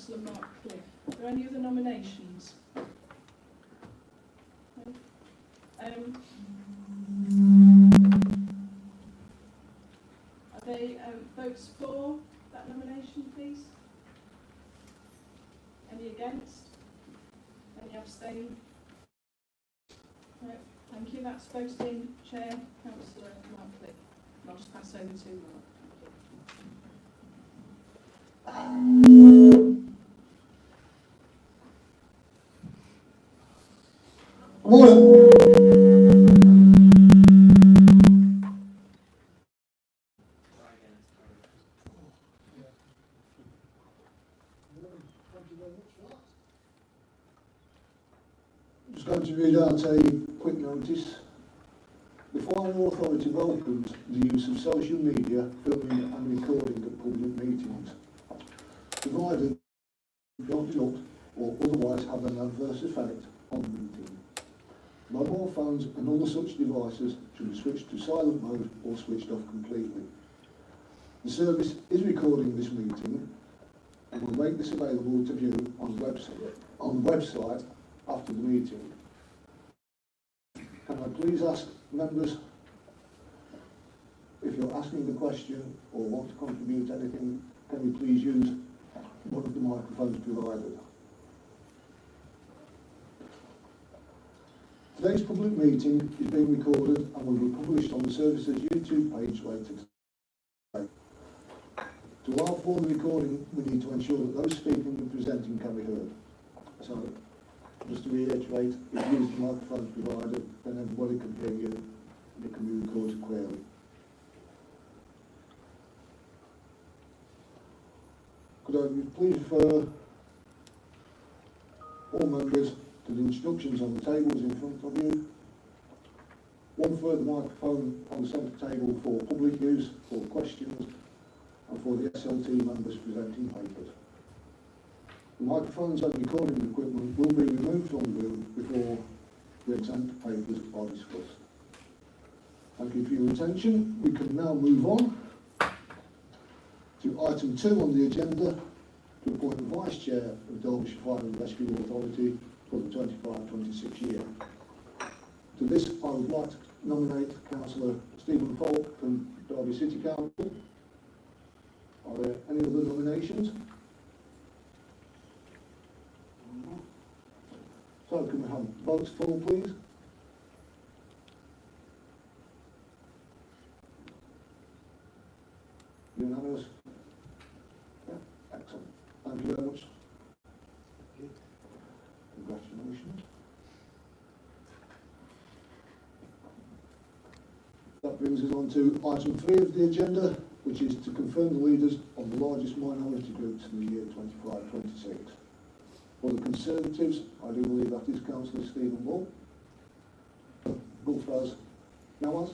Councillor Mark Cliff. Are there any other nominations? No? Are they votes for that nomination, please? Any against? Any abstain? No. Thank you. That's voting Chair, Councillor Mark Cliff. And I'll just pass over to Mark. I'm just going to read out a quick notice. The Fire Authority welcomes the use of social media, filming and recording at public meetings, provided not disrupt or otherwise have an adverse effect on the meeting. Mobile phones and other such devices should be switched to silent mode or switched off completely. The service is recording this meeting and will make this available to view on the website after the meeting. Can I please ask members, if you're asking a question or want to contribute anything, can you please use one of the microphones provided? Today's public meeting is being recorded and will be published on the service's YouTube page later today. To allow for the recording, we need to ensure that those speaking and presenting can be heard. So, just to reiterate, if you use the microphones provided, then everybody can hear you and it can be recorded clearly. Could I please refer all members to the instructions on the tables in front of you. One further microphone on the centre table for public use, for questions, and for the SLT members presenting papers. The microphones and recording equipment will be removed from the room before the exempt papers are discussed. Thank you for your attention. We can now move on to item 2 on the agenda, to appoint the Vice Chair of Derbyshire Fire and Rescue Authority for the 25-26 year. To this, I would like to nominate Councillor Stephen Falk from Derby City Council. Are there any other nominations? So can we have votes for, please? Unanimous? Yeah, excellent. Thank you very much. Congratulations. That brings us on to item 3 of the agenda, which is to confirm the leaders of the largest minority groups in the year 25-26. For the Conservatives, I do believe that is Councillor Stephen Wall. Gulfaz Nawaz.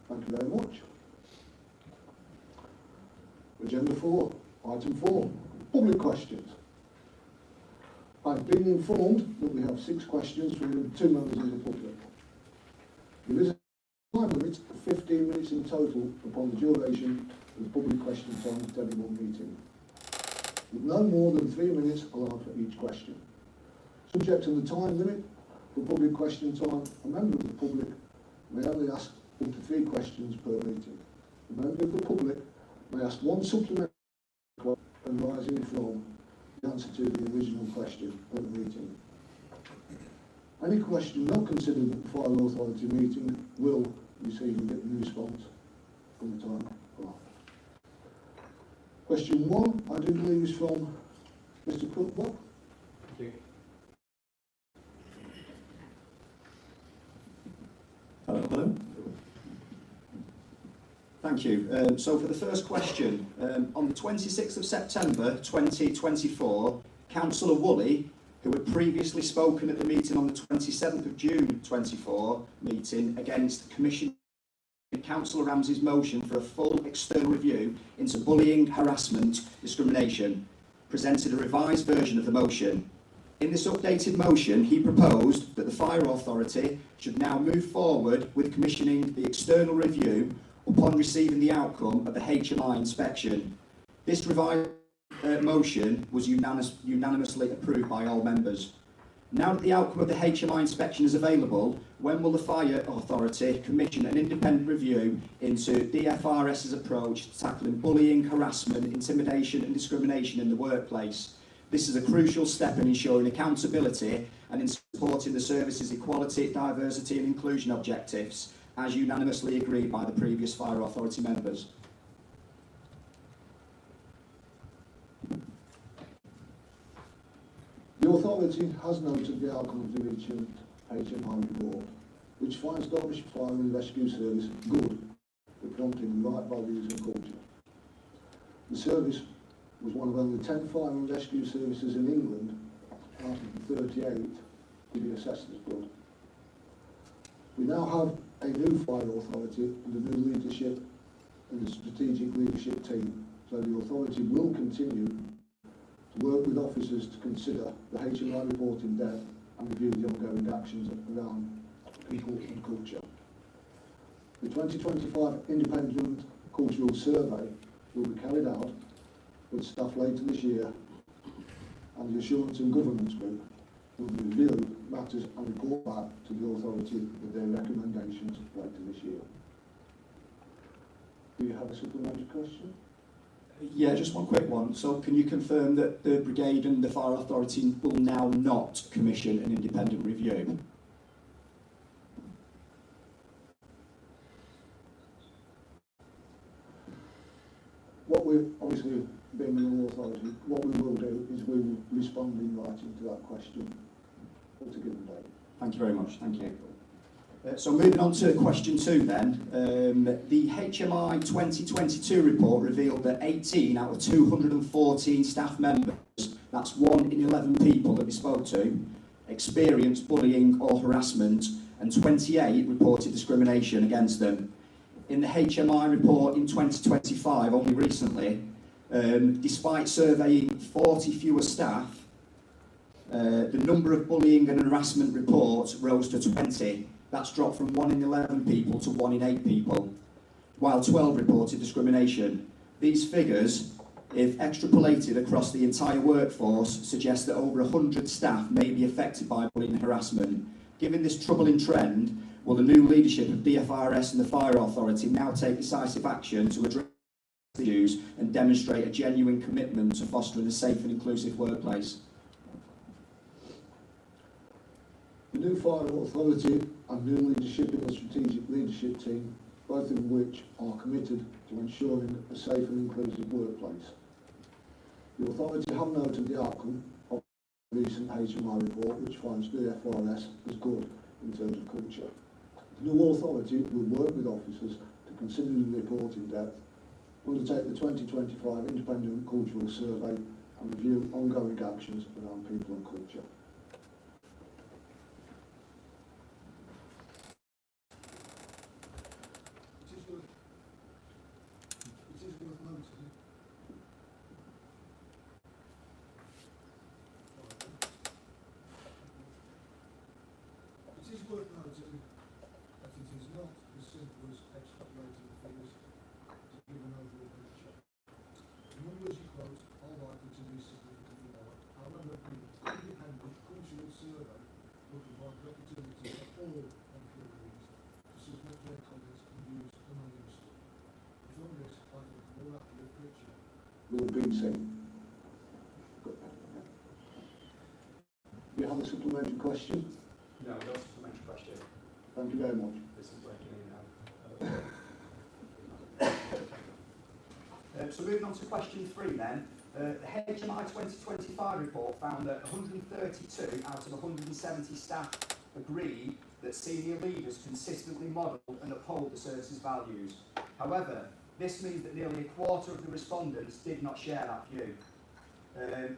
Thank you very much. Agenda 4, item 4, public questions. I've been informed that we have 6 questions from 2 members of the public. There is a time limit of 15 minutes in total upon the duration of the public question time at any one meeting, with no more than 3 minutes allowed for each question. Subject to the time limit for public question time, a member of the public may only ask up to 3 questions per meeting. A member of the public may ask 1 supplementary question arising from the answer to the original question at the meeting. Any question not considered at the Fire Authority meeting will receive a written response from the time allotted. Question 1, I do believe, is from Mr. Cookbock. Thank you. Hello. Thank you. So for the first question, on the 26th of September 2024, Councillor Woolley, who had previously spoken at the meeting on the 27th of June 24 meeting against Commissioner Councillor Ramsey's motion for a full external review into bullying, harassment, discrimination, presented a revised version of the motion. In this updated motion, he proposed that the Fire Authority should now move forward with commissioning the external review upon receiving the outcome of the HMI inspection. This revised motion was unanimously approved by all members. Now that the outcome of the HMI inspection is available, when will the Fire Authority commission an independent review into DFRS's approach to tackling bullying, harassment, intimidation and discrimination in the workplace? This is a crucial step in ensuring accountability and in supporting the service's equality, diversity and inclusion objectives, as unanimously agreed by the previous Fire Authority members. The authority has noted the outcome of the recent HMI report, which finds Derbyshire Fire and Rescue Service good for promoting the right values and culture. The service was one of only 10 fire and rescue services in England out of the 38 to be assessed as good. We now have a new fire authority and a new leadership and a strategic leadership team, so the authority will continue to work with officers to consider the HMI report in depth and review the ongoing actions around people and culture. The 2025 Independent Cultural Survey will be carried out with staff later this year, and the Assurance and Governance Group will review matters and report back to the authority with their recommendations later this year. Do you have a supplementary question? Yeah, just one quick one. So can you confirm that the Brigade and the Fire Authority will now not commission an independent review? What we're obviously, being an authority, what we will do is we will respond in writing to that question at a given date. Thank you very much. Thank you. So moving on to question 2 then. The HMI 2022 report revealed that 18 out of 214 staff members, that's 1 in 11 people that we spoke to, experienced bullying or harassment, and 28 reported discrimination against them. In the HMI report in 2025, only recently, despite surveying 40 fewer staff, the number of bullying and harassment reports rose to 20. That's dropped from 1 in 11 people to 1 in 8 people, while 12 reported discrimination. These figures, if extrapolated across the entire workforce, suggest that over 100 staff may be affected by bullying and harassment. Given this troubling trend, will the new leadership of DFRS and the Fire Authority now take decisive action to address issues and demonstrate a genuine commitment to fostering a safe and inclusive workplace? The new Fire Authority and new leadership in the strategic leadership team, both of which are committed to ensuring a safe and inclusive workplace. The authority have noted the outcome of the recent HMI report, which finds DFRS as good in terms of culture. The new authority will work with officers to consider the report in depth, undertake the 2025 Independent Cultural Survey and review ongoing actions around people and culture. It is worth noting that it is not as simple as extrapolating the figures to give an overall picture. The numbers you quote are likely to be significantly lower. However, the independent cultural survey will provide the opportunity for all employees to submit their comments and views anonymously. From this, I think a more accurate picture Lord Beansey. Do you have a supplementary question? No, no supplementary question. Thank you very much. This is breaking in now. So moving on to question 3 then. The HMI 2025 report found that 132 out of 170 staff agreed that senior leaders consistently model and uphold the service's values. However, this means that nearly a quarter of the respondents did not share that view.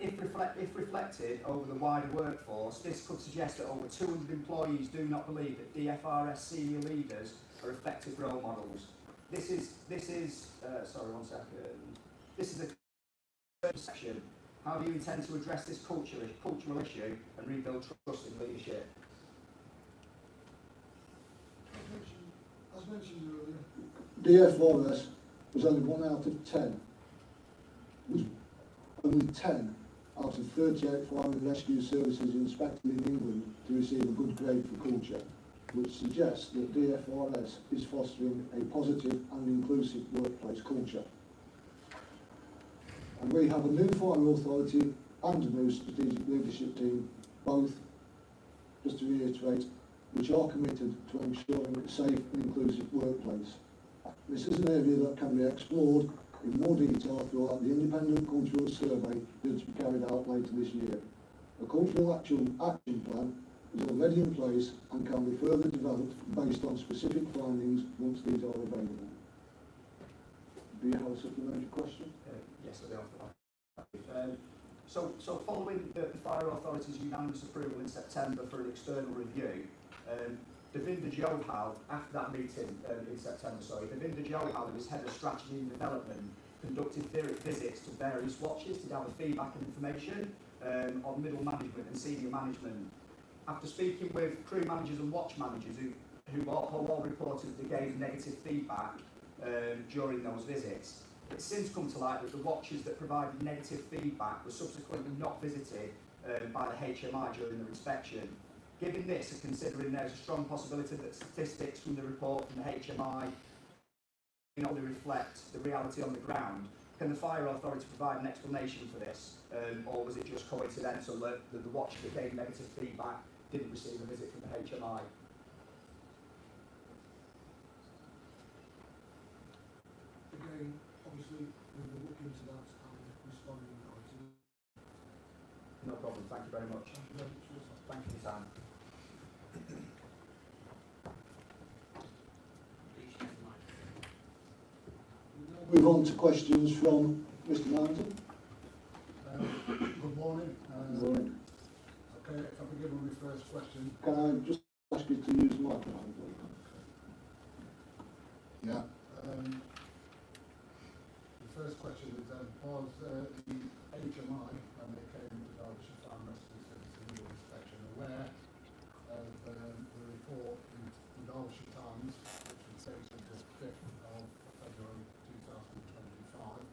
If reflected over the wider workforce, this could suggest that over 200 employees do not believe that DFRS senior leaders are effective role models. This is a section. How do you intend to address this cultural issue and rebuild trust in leadership? as mentioned earlier. DFRS was only 1 out of 10. Was only 10 out of 38 fire and rescue services inspected in England to receive a good grade for culture, which suggests that DFRS is fostering a positive and inclusive workplace culture. And we have a new fire authority and a new strategic leadership team, both, just to reiterate, which are committed to ensuring a safe and inclusive workplace. This is an area that can be explored in more detail throughout the independent cultural survey that is to be carried out later this year. A cultural action plan is already in place and can be further developed based on specific findings once these are available. Do you have a supplementary question? Yes, I do. So following the Fire Authority's unanimous approval in September for an external review, Davinder Johal, after that meeting in September, Davinder Johal, who is Head of Strategy and Development, conducted visits to various watches to gather feedback and information on middle management and senior management. After speaking with crew managers and watch managers who all reported that they gave negative feedback during those visits, it's since come to light that the watches that provided negative feedback were subsequently not visited by the HMI during their inspection. Given this, and considering there's a strong possibility that statistics from the report from the HMI do not reflect the reality on the ground, can the Fire Authority provide an explanation for this? Or was it just coincidental that the watch that gave negative feedback didn't receive a visit from the HMI? Again, obviously, we will look into that and respond in writing. No problem, thank you very much. Thank you very much for your time. Thank you, Sam. Move on to questions from Mr. Mountain. Good morning. Good morning. Okay, if I begin with my first question. Can I just ask you to use the microphone, please? Yeah. The first question is, was the HMI, when they came to Derbyshire Fire and Rescue Service Legal Inspection, aware of the report in the Derbyshire Times, which was dated the 5th of February 2025,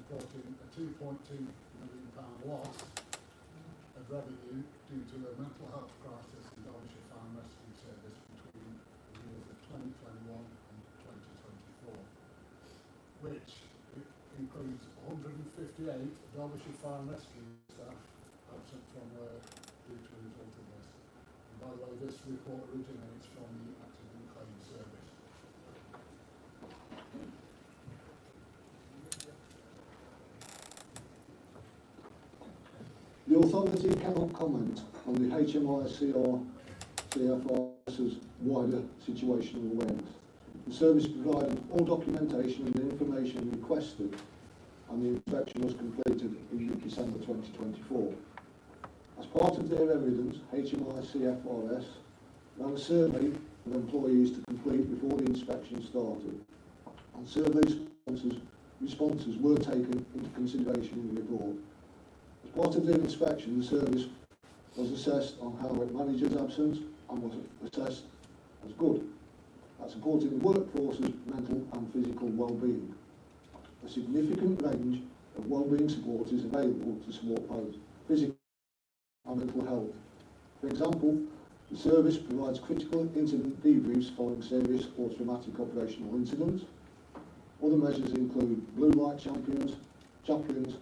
reporting a £2.2 million loss of revenue due to a mental health crisis in Derbyshire Fire and Rescue Service between the years of 2021 and 2024, which includes 158 Derbyshire Fire and Rescue staff absent from work due to a result of this. And by the way, this report originates from the Accident Claims Service. The authority cannot comment on the HMI CFRS's wider situational awareness. The service provided all documentation and information requested, and the inspection was completed in December 2024. As part of their evidence, HMI CFRS ran a survey of employees to complete before the inspection started, and survey responses were taken into consideration in the report. As part of the inspection, the service was assessed on how it manages absence and was assessed as good at supporting the workforce's mental and physical well-being. A significant range of well-being support is available to support both physical and mental health. For example, the service provides critical incident debriefs following serious or traumatic operational incidents. Other measures include blue light champions, chaplains,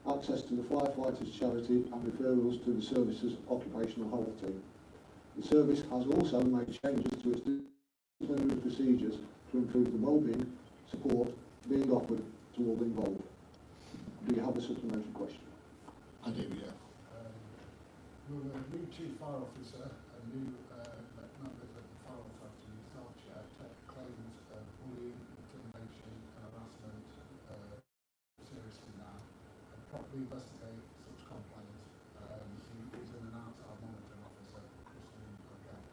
access to the firefighters charity and referrals to the service's occupational health team. The service has also made changes to its disciplinary procedures to improve the well-being support being offered to all involved. Do you have a supplementary question? I do, yeah. Will a new chief fire officer and new members of the fire authority in Derbyshire take claims of bullying, intimidation and harassment seriously now and properly investigate such complaints? He is an outside monitoring officer, Christine, again,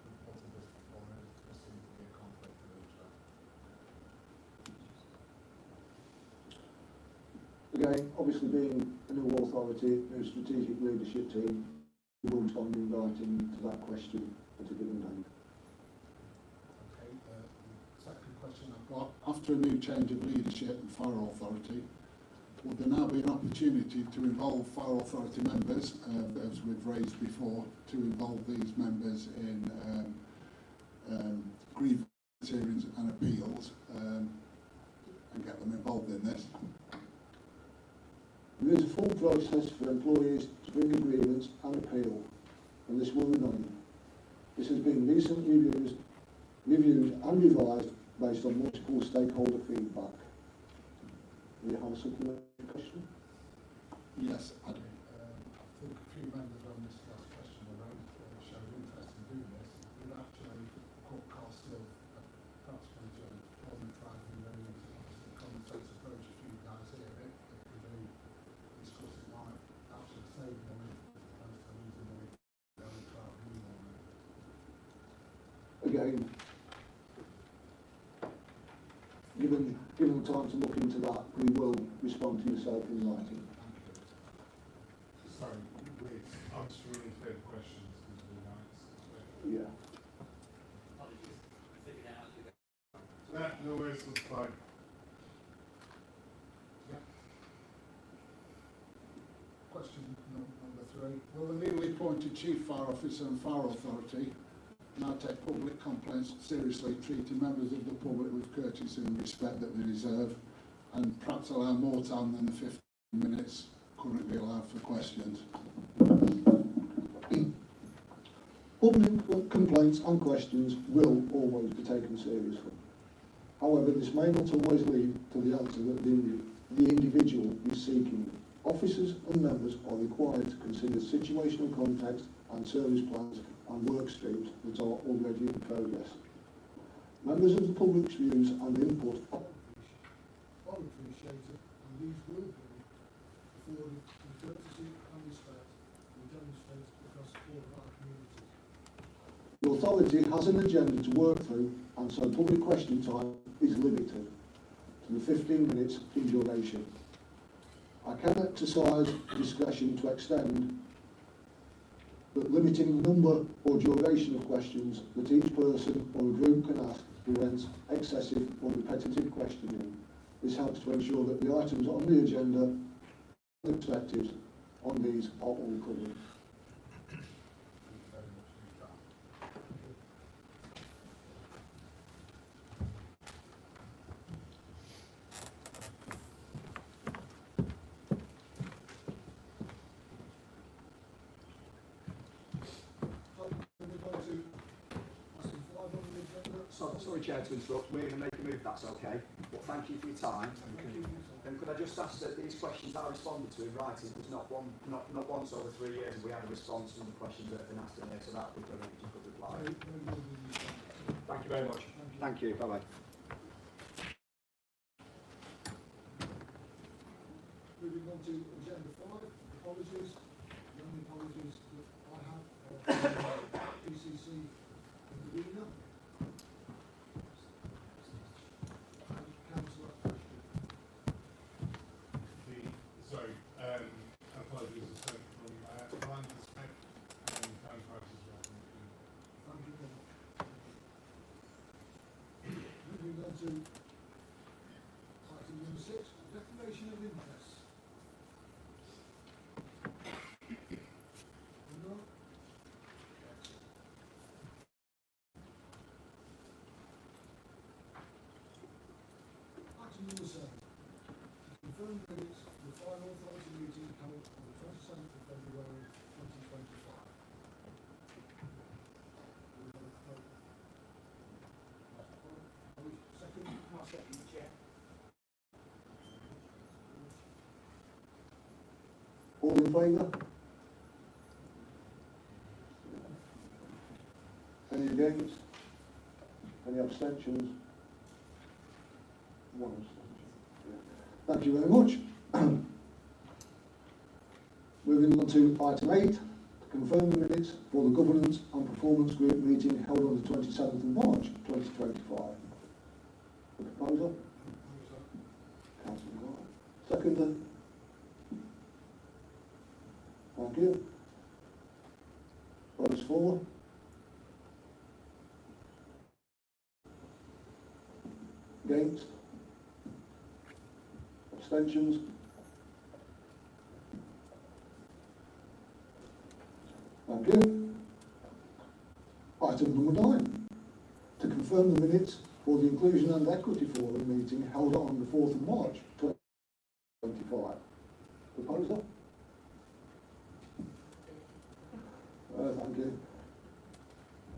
reported this before, and there seems to be a conflict of interest. Again, obviously being a new authority, new strategic leadership team, we will respond in writing to that question at a given date. Okay, the second question I've got, after a new change of leadership in Fire Authority, Will there now be an opportunity to involve fire authority members, as we've raised before, to involve these members in grievance hearings and appeals, and get them involved in this? There is a full process for employees to bring a grievance and appeal, and this will remain. This has been recently reviewed and revised based on multiple stakeholder feedback. Do you have a supplementary question? Yes, I do. I think a few members on this last question around showed interest in doing this. Would actually cut costs of perhaps going to employment driving and the common sense approach a few guys here. If we do discuss it, might actually save money as opposed to losing money going to our view on it. Again, given time to look into that, we will respond to yourself in writing. Sorry, wait, answer really clear questions is really nice. Yeah. No worries, that's fine. Question number 3. Will the newly appointed Chief Fire Officer and Fire Authority now take public complaints seriously, treating members of the public with courtesy and respect that they deserve, and perhaps allow more time than the 15 minutes currently allowed for questions? Public complaints and questions will always be taken seriously. However, this may not always lead to the answer that the individual is seeking. Officers and members are required to consider situational context and service plans and work streams that are already in progress. Members of the public's views and input All appreciated, and these will be afforded with courtesy and respect we demonstrate across all of our communities. The authority has an agenda to work through, and so public question time is limited to the 15 minutes in duration. I can exercise discretion to extend, but limiting the number or duration of questions that each person or a group can ask prevents excessive or repetitive questioning. This helps to ensure that the items on the agenda and the perspectives on these are all covered. Sorry, Chair, to interrupt. We're going to make a move, if that's okay. But thank you for your time. And could I just ask that these questions are responded to in writing? Because not once over 3 years have we had a response from the questions that have been asked in here, so that would be brilliant if you could reply. Thank you very much. Thank you. Bye-bye. Moving on to agenda 5, apologies. The only apologies that I have PCC in the arena. Councillor Ashton. Apologies are sent from Ryan Smith and Town Crisis Welcome. Thank you very much. Moving on to item number 6, declaration of interest. No? Item number 7, confirm minutes of the final authority meeting held on the 27th of February 2025. Second. I'll second the chair. All in favour? Any against? Any abstentions? One abstention. Thank you very much. Moving on to item 8, to confirm the minutes for the Governance and Performance Group meeting held on the 27th of March 2025. The proposal? Councillor Clark. Seconder? Thank you. Votes for? Against? Abstentions? you. Item number 9, to confirm the minutes for the Inclusion and Equity Forum meeting held on the 4th of March 2025. Proposer? Thank you.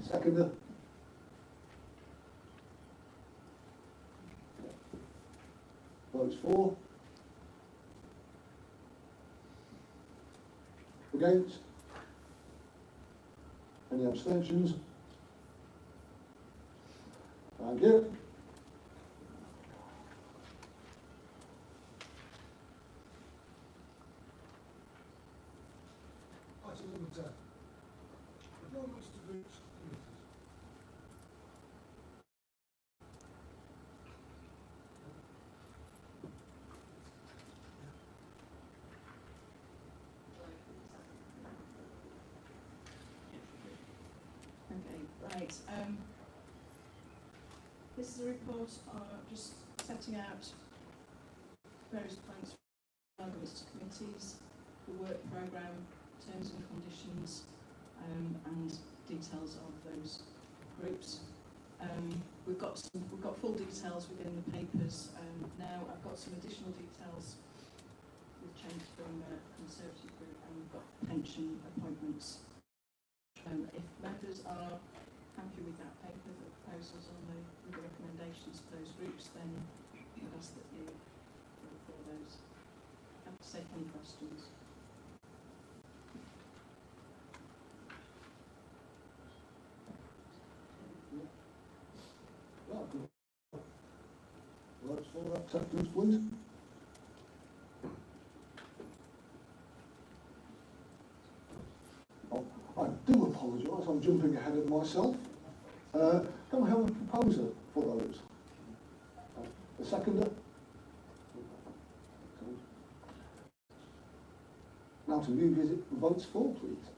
Seconder? Votes for? Against? Any abstentions? Thank you. Item number 10. Appointments to groups committees. Okay, right. This is a report just setting out various points for arguments to committees, the work programme, terms and conditions, and details of those groups. We've got full details within the papers now. I've got some additional details we've changed from Conservative group, and we've got pension appointments. If members are happy with that paper, the proposals on with the recommendations for those groups, then I'd ask that you vote for those. Happy to take any questions. Votes for acceptance, please. I do apologise, I'm jumping ahead of myself. Can we have a proposer for those? A seconder? Now to revisit the votes for, please.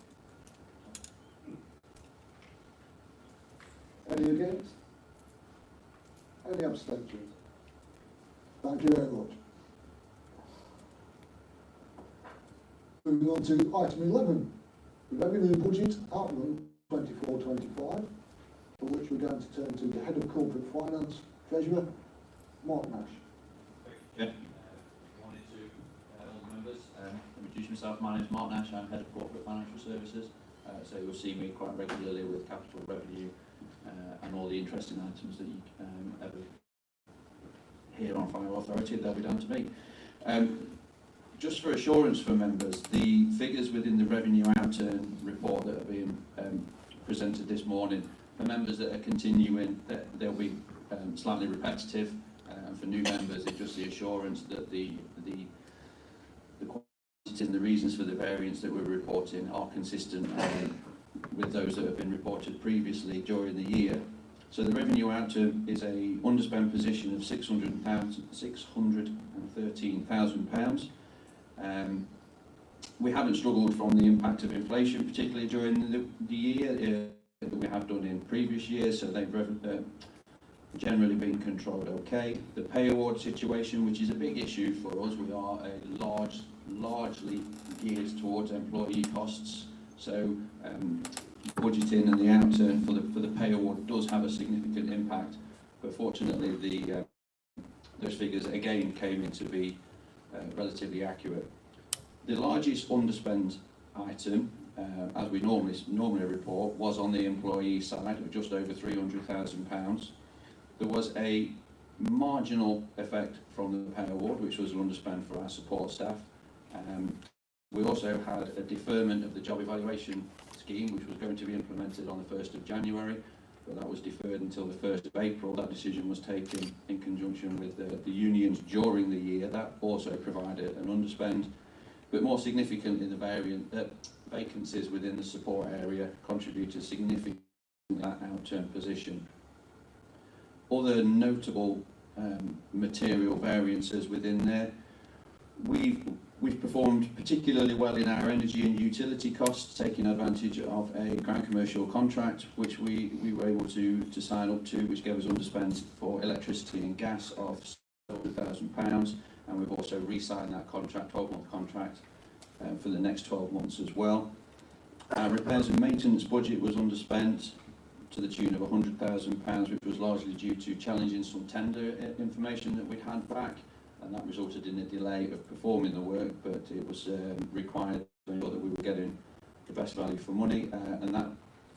Any against? Any abstentions? Thank you very much. Moving on to item 11. The revenue budget outline 24-25, for which we're going to turn to the Head of Corporate Finance, Treasurer, Mark Nash. Yeah. Morning to all the members. Introduce myself, my name is Mark Nash, I'm Head of Corporate Financial Services, so you'll see me quite regularly with capital revenue and all the interesting items that you ever hear on Fire Authority, they'll be down to me. Just for assurance for members, the figures within the revenue outturn report that are being presented this morning, for members that are continuing, they'll be slightly repetitive, and for new members, it's just the assurance that the quantities and the reasons for the variance that we're reporting are consistent with those that have been reported previously during the year. So the revenue outturn is a underspend position of £613,000. We haven't struggled from the impact of inflation, particularly during the year, that we have done in previous years, so they've generally been controlled okay. The pay award situation, which is a big issue for us, we are largely geared towards employee costs, so budgeting and the outturn for the pay award does have a significant impact, but fortunately those figures again came in to be relatively accurate. The largest underspend item, as we normally report, was on the employee side of just over £300,000. There was a marginal effect from the pay award, which was an underspend for our support staff. We also had a deferment of the job evaluation scheme, which was going to be implemented on the 1st of January, but that was deferred until the 1st of April. That decision was taken in conjunction with the unions during the year. That also provided an underspend, but more significantly, the vacancies within the support area contributed significantly to that outturn position. Other notable material variances within there, we've performed particularly well in our energy and utility costs, taking advantage of a grand commercial contract which we were able to sign up to, which gave us underspend for electricity and gas of £700,000, and we've also re-signed that contract, 12-month contract, for the next 12 months as well. Our repairs and maintenance budget was underspent to the tune of £100,000, which was largely due to challenging some tender information that we'd had back, and that resulted in a delay of performing the work, but it was required to ensure that we were getting the best value for money, and that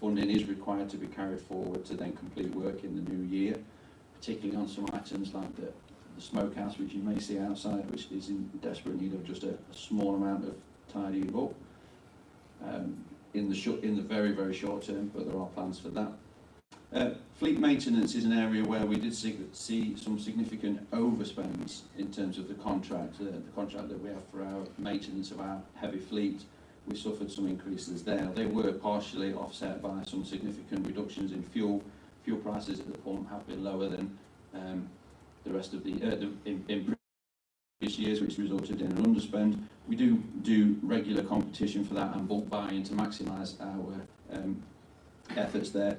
funding is required to be carried forward to then complete work in the new year, particularly on some items like the smokehouse, which you may see outside, which is in desperate need of just a small amount of tidying up in the very, very short term, but there are plans for that. Fleet maintenance is an area where we did see some significant overspends in terms of the contract that we have for our maintenance of our heavy fleet. We suffered some increases there. They were partially offset by some significant reductions in fuel. Fuel prices at the pump have been lower than the rest of in previous years, which resulted in an underspend. We do regular competition for that and bulk buying to maximise our efforts there.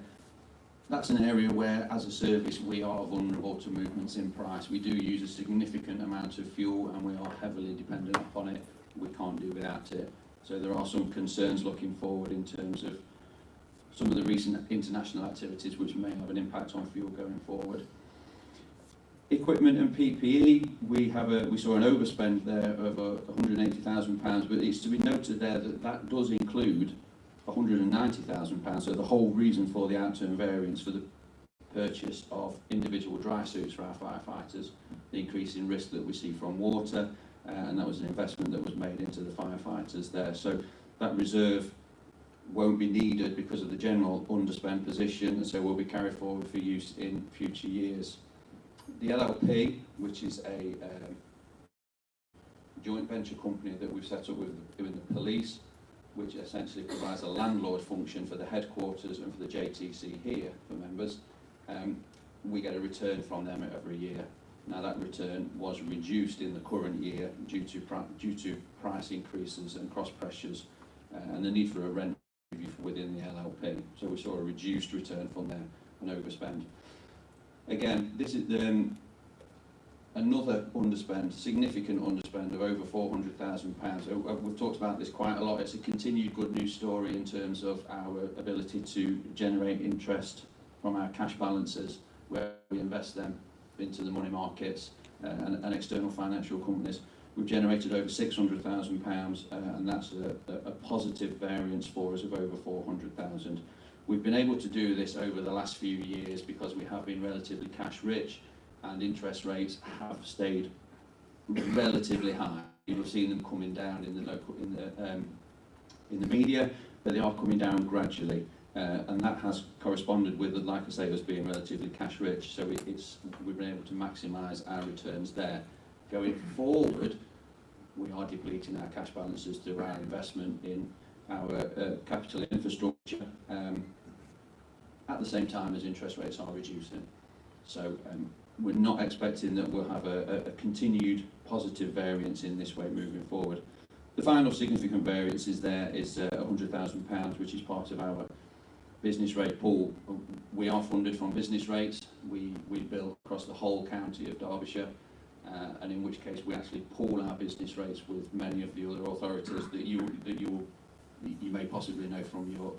That's an area where, as a service, we are vulnerable to movements in price. We do use a significant amount of fuel and we are heavily dependent upon it. We can't do without it. So there are some concerns looking forward in terms of some of the recent international activities which may have an impact on fuel going forward. Equipment and PPE, we saw an overspend there of £180,000, but it's to be noted there that does include £190,000. So the whole reason for the outturn variance for the purchase of individual dry suits for our firefighters, the increase in risk that we see from water, and that was an investment that was made into the firefighters there. So that reserve won't be needed because of the general underspend position, and so will be carried forward for use in future years. The LLP, which is a joint venture company that we've set up with the police, which essentially provides a landlord function for the headquarters and for the JTC here for members, we get a return from them every year. Now that return was reduced in the current year due to price increases and cost pressures and the need for a rent review within the LLP. So we saw a reduced return from there, an overspend. Again, this is another underspend, significant underspend of over £400,000. We've talked about this quite a lot. It's a continued good news story in terms of our ability to generate interest from our cash balances, where we invest them into the money markets and external financial companies. We've generated over £600,000, and that's a positive variance for us of over £400,000. We've been able to do this over the last few years because we have been relatively cash rich and interest rates have stayed relatively high. You've seen them coming down in the media, but they are coming down gradually, and that has corresponded with, like I say, us being relatively cash rich. So we've been able to maximise our returns there. Going forward, we are depleting our cash balances through our investment in our capital infrastructure, at the same time as interest rates are reducing. So we're not expecting that we'll have a continued positive variance in this way moving forward. The final significant variance is £100,000, which is part of our business rate pool. We are funded from business rates. We bill across the whole county of Derbyshire, and in which case we actually pool our business rates with many of the other authorities that you may possibly know from your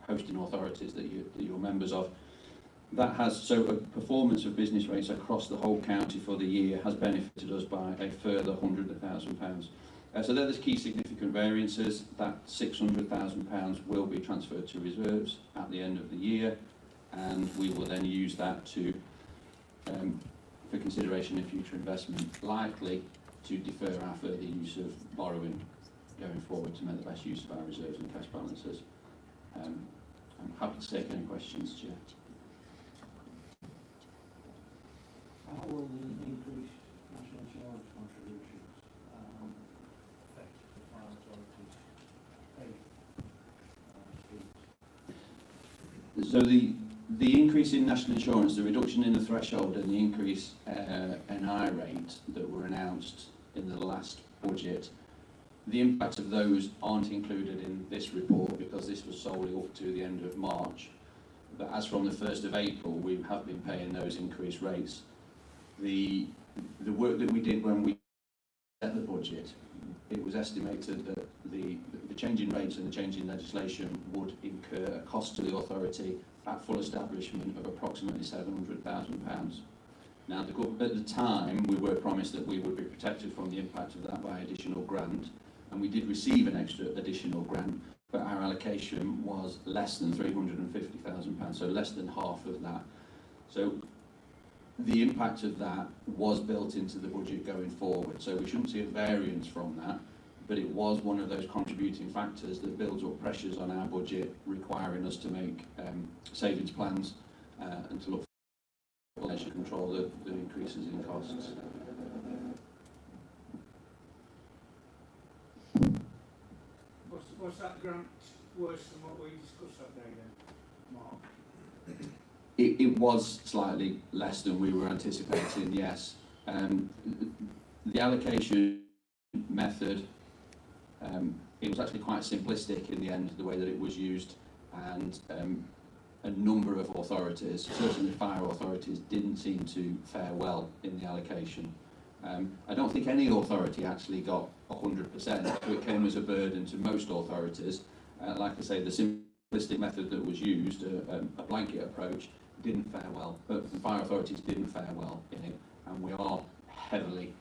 hosting authorities that you're members of. That has, so a performance of business rates across the whole county for the year has benefited us by a further £100,000. So they're the key significant variances. That £600,000 will be transferred to reserves at the end of the year, and we will then use that for consideration in future investment, likely to defer our further use of borrowing going forward to make the best use of our reserves and cash balances. I'm happy to take any questions, Chair. How will the increased national insurance contributions affect the fire authorities' pay schemes? So the increase in national insurance, the reduction in the threshold and the increase NI rate that were announced in the last budget, the impact of those aren't included in this report because this was solely up to the end of March. But as from the 1st of April, we have been paying those increased rates. The work that we did when we set the budget it was estimated that the change in rates and the change in legislation would incur a cost to the authority at full establishment of approximately £700,000. Now, at the time, we were promised that we would be protected from the impact of that by additional grant, and we did receive an extra additional grant, but our allocation was less than £350,000, so less than half of that. So the impact of that was built into the budget going forward, so we shouldn't see a variance from that, but it was one of those contributing factors that builds up pressures on our budget, requiring us to make savings plans and to look for ways to control the increases in costs. Was that grant worse than what we discussed that day then, Mark? It was slightly less than we were anticipating, yes. The allocation method, it was actually quite simplistic in the end, the way that it was used, and a number of authorities, certainly fire authorities, didn't seem to fare well in the allocation. I don't think any authority actually got 100%, so it came as a burden to most authorities. Like I say, the simplistic method that was used, a blanket approach, didn't fare well, but fire authorities didn't fare well in it, and we are heavily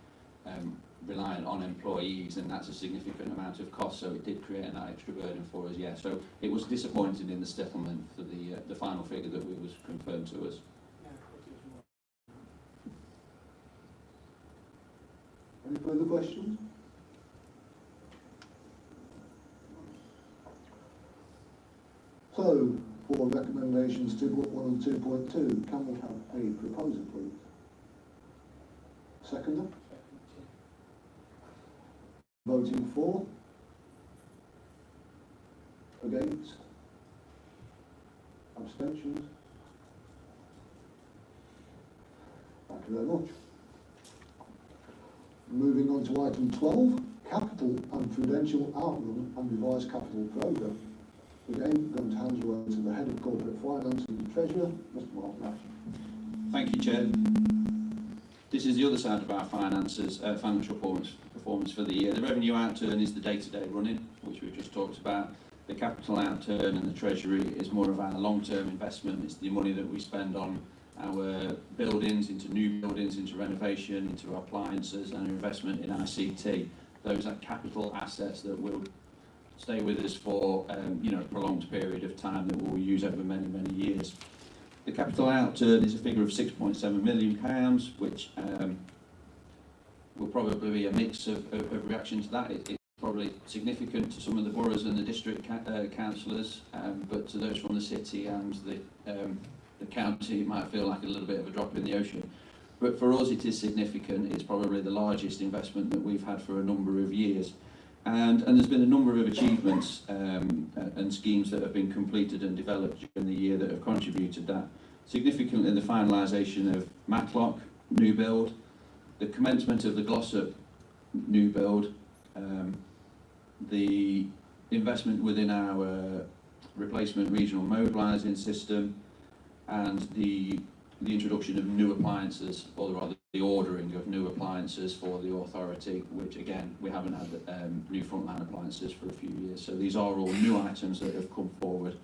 reliant on employees, and that's a significant amount of cost, so it did create that extra burden for us, yeah. So it was disappointing in the settlement for the final figure that was confirmed to us. Any further questions? So, for recommendations 2.1 and 2.2, can we have a proposer, please? Seconder? Voting for? Against? Abstentions? Thank you very much. Moving on to item 12, capital and prudential outrun and revised capital programme. Again, going to hand you over to the Head of Corporate Finance and the Treasurer, Mr. Mark Nash. Thank you, Chair. This is the other side of our finances, financial performance for the year. The revenue outturn is the day-to-day running, which we've just talked about. The capital outturn and the Treasury is more of our long-term investment. It's the money that we spend on our buildings, into new buildings, into renovation, into appliances, and investment in ICT. Those are capital assets that will stay with us for a prolonged period of time that we'll use over many, many years. The capital outturn is a figure of £6.7 million, which will probably be a mix of reaction to that. It's probably significant to some of the boroughs and the district councillors, but to those from the city and the county, it might feel like a little bit of a drop in the ocean. But for us, it is significant. It's probably the largest investment that we've had for a number of years. And there's been a number of achievements and schemes that have been completed and developed during the year that have contributed that. Significantly, the finalisation of Matlock new build, the commencement of the Glossop new build, the investment within our replacement regional mobilising system, and the introduction of new appliances, or rather the ordering of new appliances for the authority, which again, we haven't had new frontline appliances for a few years. So these are all new items that have come forward.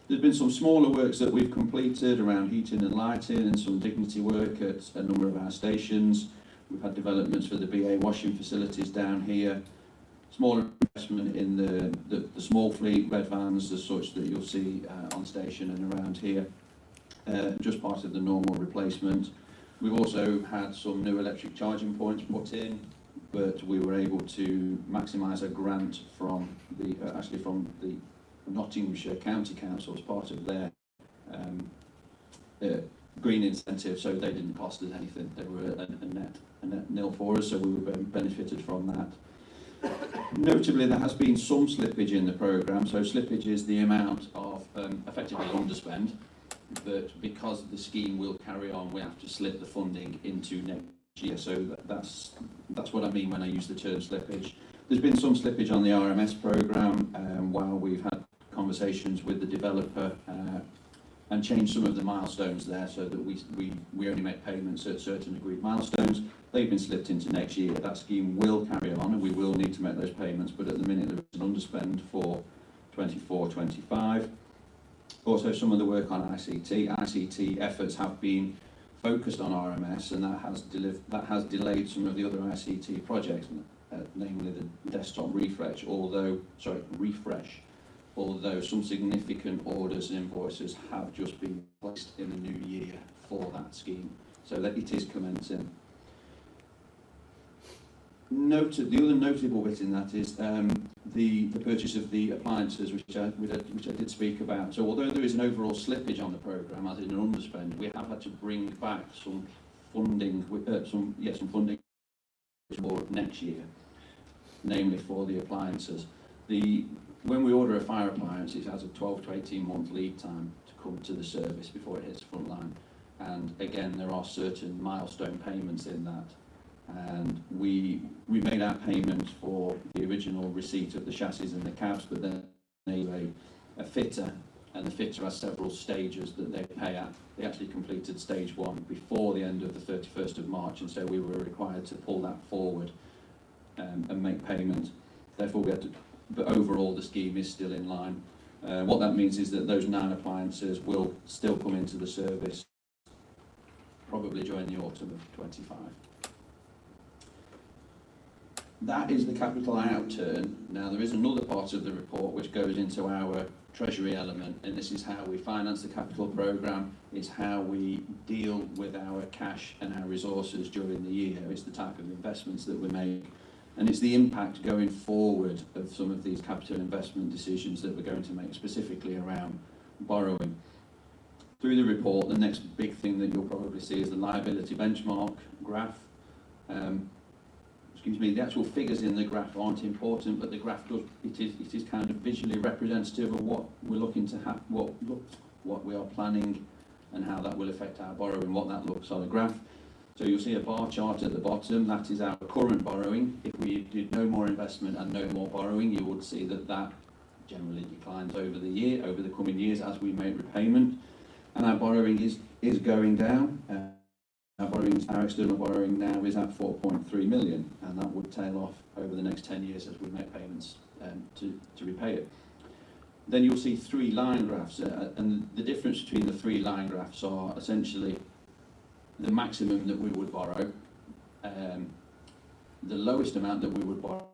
There's been some smaller works that we've completed around heating and lighting and some dignity work at a number of our stations. We've had developments for the BA washing facilities down here. Smaller investment in the small fleet red vans as such that you'll see on station and around here. Just part of the normal replacement. We've also had some new electric charging points put in, but we were able to maximise a grant from the Nottinghamshire County Council as part of their green incentive, so they didn't cost us anything. They were a net nil for us, so we were benefited from that. Notably, there has been some slippage in the programme. So slippage is the amount of effectively underspend, but because the scheme will carry on, we have to slip the funding into next year. So that's what I mean when I use the term slippage. There's been some slippage on the RMS programme while we've had conversations with the developer and change some of the milestones there so that we only make payments at certain agreed milestones. They've been slipped into next year. That scheme will carry on and we will need to make those payments, but at the minute there is an underspend for 24-25. Also, some of the work on ICT efforts have been focused on RMS, and that has delayed some of the other ICT projects, namely the desktop refresh, although some significant orders and invoices have just been placed in the new year for that scheme, so that it is commencing. The other notable bit in that is the purchase of the appliances, which I did speak about. So although there is an overall slippage on the programme, as in an underspend, we have had to bring back some funding, some funding for next year, namely for the appliances. When we order a fire appliance, it has a 12 to 18 month lead time to come to the service before it hits frontline. And again, there are certain milestone payments in that. And we made our payment for the original receipt of the chassis and the cabs, but then they a fitter, and the fitter has several stages that they pay at. They actually completed stage 1 before the end of the 31st of March, and so we were required to pull that forward and make payment. Therefore, we had to, but overall the scheme is still in line. What that means is that those 9 appliances will still come into the service probably during the autumn of 25. That is the capital outturn. Now there is another part of the report which goes into our treasury element, and this is how we finance the capital programme, it's how we deal with our cash and our resources during the year, it's the type of investments that we make, and it's the impact going forward of some of these capital investment decisions that we're going to make, specifically around borrowing. Through the report, the next big thing that you'll probably see is the liability benchmark graph. The actual figures in the graph aren't important, but the graph does, it is kind of visually representative of what we're looking to have, what we are planning and how that will affect our borrowing, what that looks on the graph. So you'll see a bar chart at the bottom, that is our current borrowing. If we did no more investment and no more borrowing, you would see that that generally declines over the coming years as we make repayment. And our borrowing is going down. Our external borrowing now is at 4.3 million, and that would tail off over the next 10 years as we make payments to repay it. Then you'll see 3 line graphs, and the difference between the 3 line graphs are essentially the maximum that we would borrow, the lowest amount that we would borrow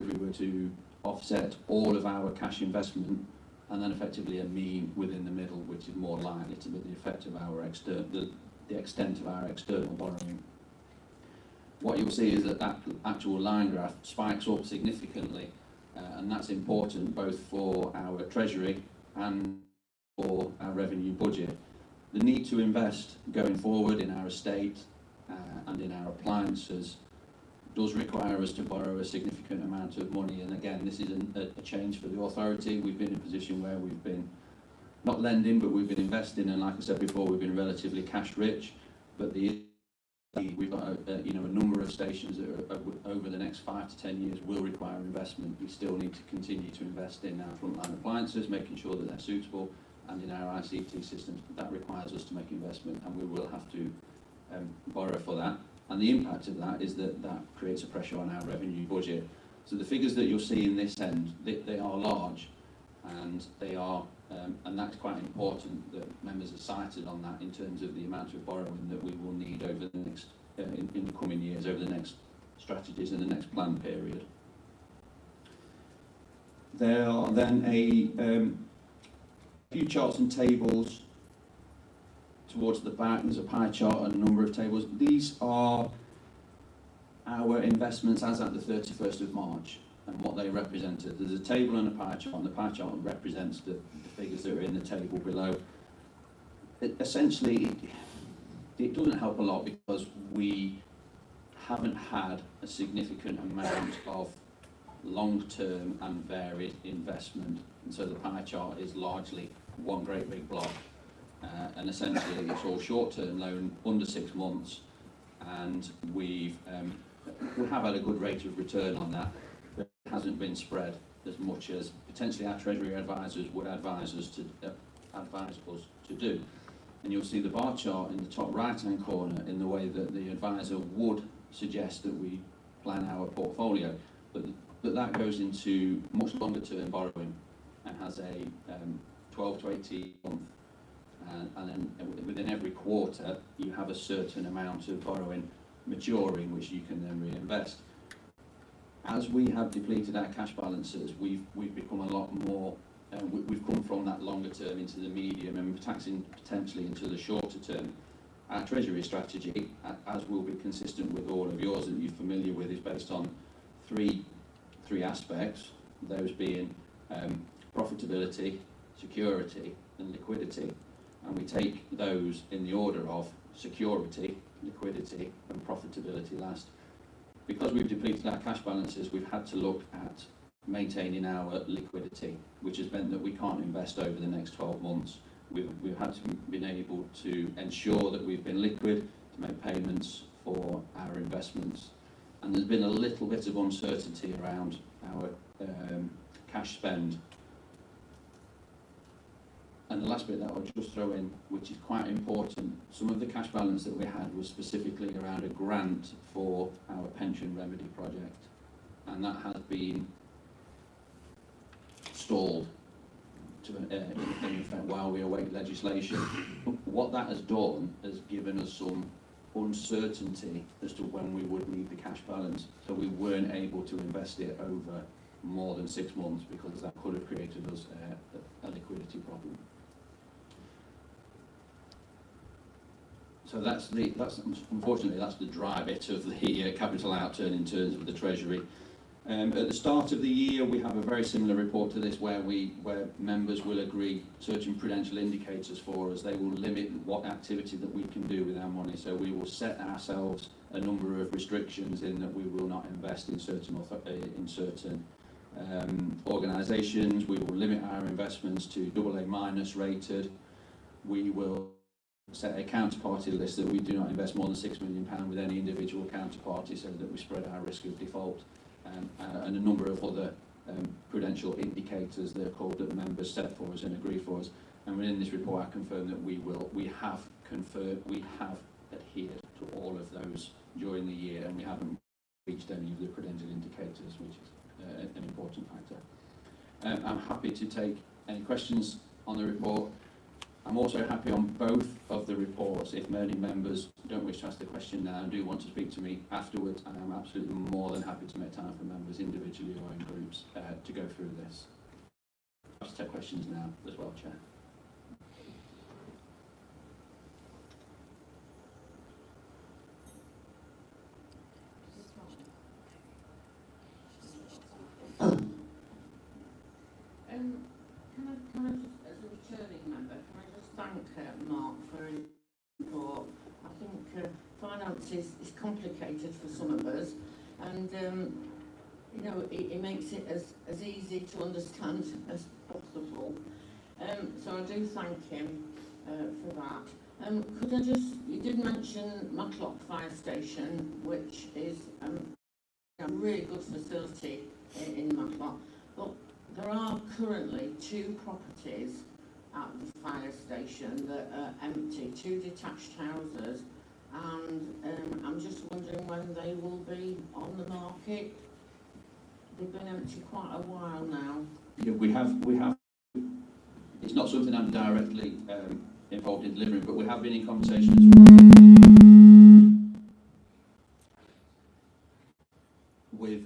if we were to offset all of our cash investment, and then effectively a mean within the middle, which is more likely to be the effect of our the extent of our external borrowing. What you'll see is that actual line graph spikes up significantly, and that's important both for our treasury and for our revenue budget. The need to invest going forward in our estate and in our appliances does require us to borrow a significant amount of money, and again, this is a change for the authority. We've been in a position where we've been not lending, but we've been investing, and like I said before, we've been relatively cash rich. But we've got a number of stations that are, over the next 5 to 10 years will require investment. We still need to continue to invest in our frontline appliances, making sure that they're suitable, and in our ICT systems. That requires us to make investment, and we will have to borrow for that. And the impact of that is that creates a pressure on our revenue budget. So the figures that you'll see in this end, they are large, and they are. And that's quite important that members are cited on that in terms of the amount of borrowing that we will need over the next, in the coming years, over the next strategies in the next plan period. There are then a few charts and tables towards the back. There's a pie chart and a number of tables. These are our investments as at the 31st of March. And what they represented. There's a table and a pie chart, and the pie chart represents the figures that are in the table below. Essentially, it doesn't help a lot because we haven't had a significant amount of long-term and varied investment, and so the pie chart is largely one great big block, and essentially it's all short-term loan under 6 months, and we have had a good rate of return on that. But it hasn't been spread as much as potentially our treasury advisors would advise us to advise us to do. And you'll see the bar chart in the top right-hand corner in the way that the advisor would suggest that we plan our portfolio, but that goes into much longer term borrowing and has a 12 to 18 month, and then within every quarter you have a certain amount of borrowing maturing which you can then reinvest. As we have depleted our cash balances, we've become a lot more, we've come from that longer term into the medium and potentially into the shorter term. Our treasury strategy, as will be consistent with all of yours that you're familiar with, is based on three aspects, those being profitability, security and liquidity. And we take those in the order of security, liquidity and profitability last. Because we've depleted our cash balances, we've had to look at maintaining our liquidity, which has meant that we can't invest over the next 12 months. We've had to been able to ensure that we've been liquid to make payments for our investments. And there's been a little bit of uncertainty around our cash spend. And the last bit that I'll just throw in, which is quite important, some of the cash balance that we had was specifically around a grant for our pension remedy project. And that has been stalled to in effect while we await legislation. What that has done has given us some uncertainty as to when we would need the cash balance. So we weren't able to invest it over more than 6 months because that could have created us a liquidity problem. So that's unfortunately that's the dry bit of the capital outturn in terms of the Treasury. At the start of the year, we have a very similar report to this where members will agree certain prudential indicators for us. They will limit what activity that we can do with our money. So we will set ourselves a number of restrictions in that we will not invest in certain organisations. We will limit our investments to AA- rated. We will set a counterparty list that we do not invest more than £6 million with any individual counterparty so that we spread our risk of default. And a number of other prudential indicators, they're called, that members set for us and agree for us. And within this report, I confirm that we have adhered to all of those during the year, and we haven't reached any of the prudential indicators, which is an important factor. I'm happy to take any questions on the report. I'm also happy on both of the reports. If many members don't wish to ask the question now and do want to speak to me afterwards, and I'm absolutely more than happy to make time for members individually or in groups to go through this. I'll just take questions now as well, Chair. Can I just, as a returning member, can I just thank Mark for his report? I think finance is complicated for some of us, and you know, it makes it as easy to understand as possible. So I do thank him for that. Could I just, you did mention Matlock Fire Station, which is a really good facility in Matlock, but there are currently 2 properties at the fire station that are empty, 2 detached houses, and I'm just wondering when they will be on the market. They've been empty quite a while now. Yeah, we have. It's not something I'm directly involved in delivering, but we have been in conversations with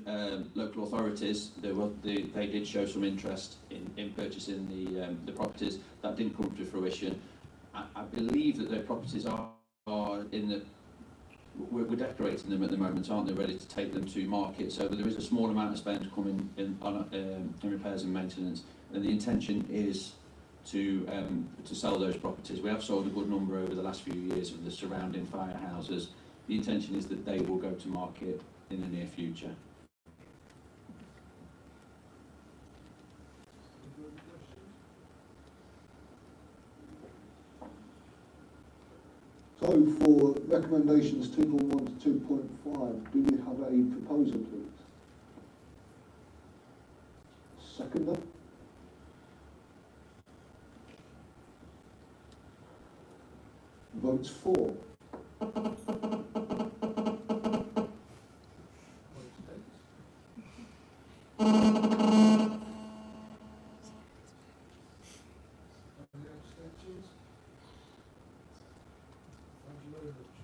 local authorities. They did show some interest in purchasing the properties. That didn't come to fruition. I believe that their properties are in the... We're decorating them at the moment, aren't they, ready to take them to market. So there is a small amount of spend coming in repairs and maintenance, and the intention is to sell those properties. We have sold a good number over the last few years of the surrounding firehouses. The intention is that they will go to market in the near future. So for recommendations 2.1 to 2.5, do we have a proposal, please? Seconder? Votes for. Votes against. Any abstentions? Thank you very much.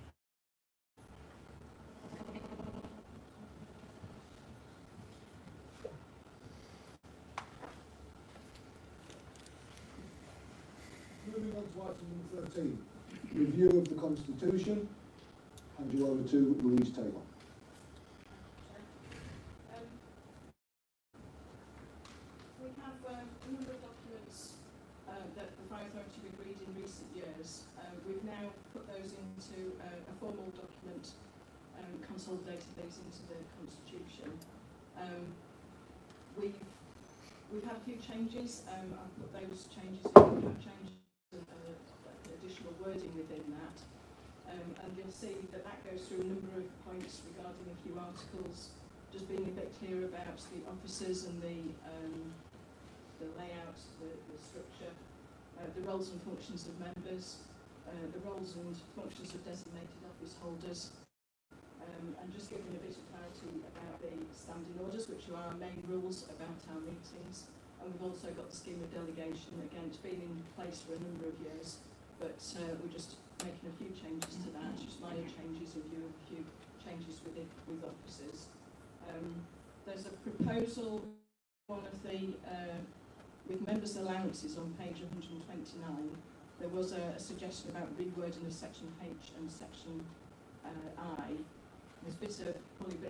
Moving on to item number 13, review of the Constitution. Hand you over to Louise Taylor. We have a number of documents that the Fire Authority have agreed in recent years. We've now put those into a formal document, consolidated these into the Constitution. We've had a few changes. I've put those changes in. We have changed additional wording within that. And you'll see that that goes through a number of points regarding a few articles, just being a bit clear about the officers and the layout, the structure, the roles and functions of members, the roles and functions of designated office holders, and just giving a bit of clarity about the standing orders, which are our main rules about our meetings. And we've also got the scheme of delegation. Again, it's been in place for a number of years, but we're just making a few changes to that, just minor changes in view of a few changes with officers. There's a proposal, one of the, with members' allowances on page 129, there was a suggestion about rewording of section H and section I. There's probably a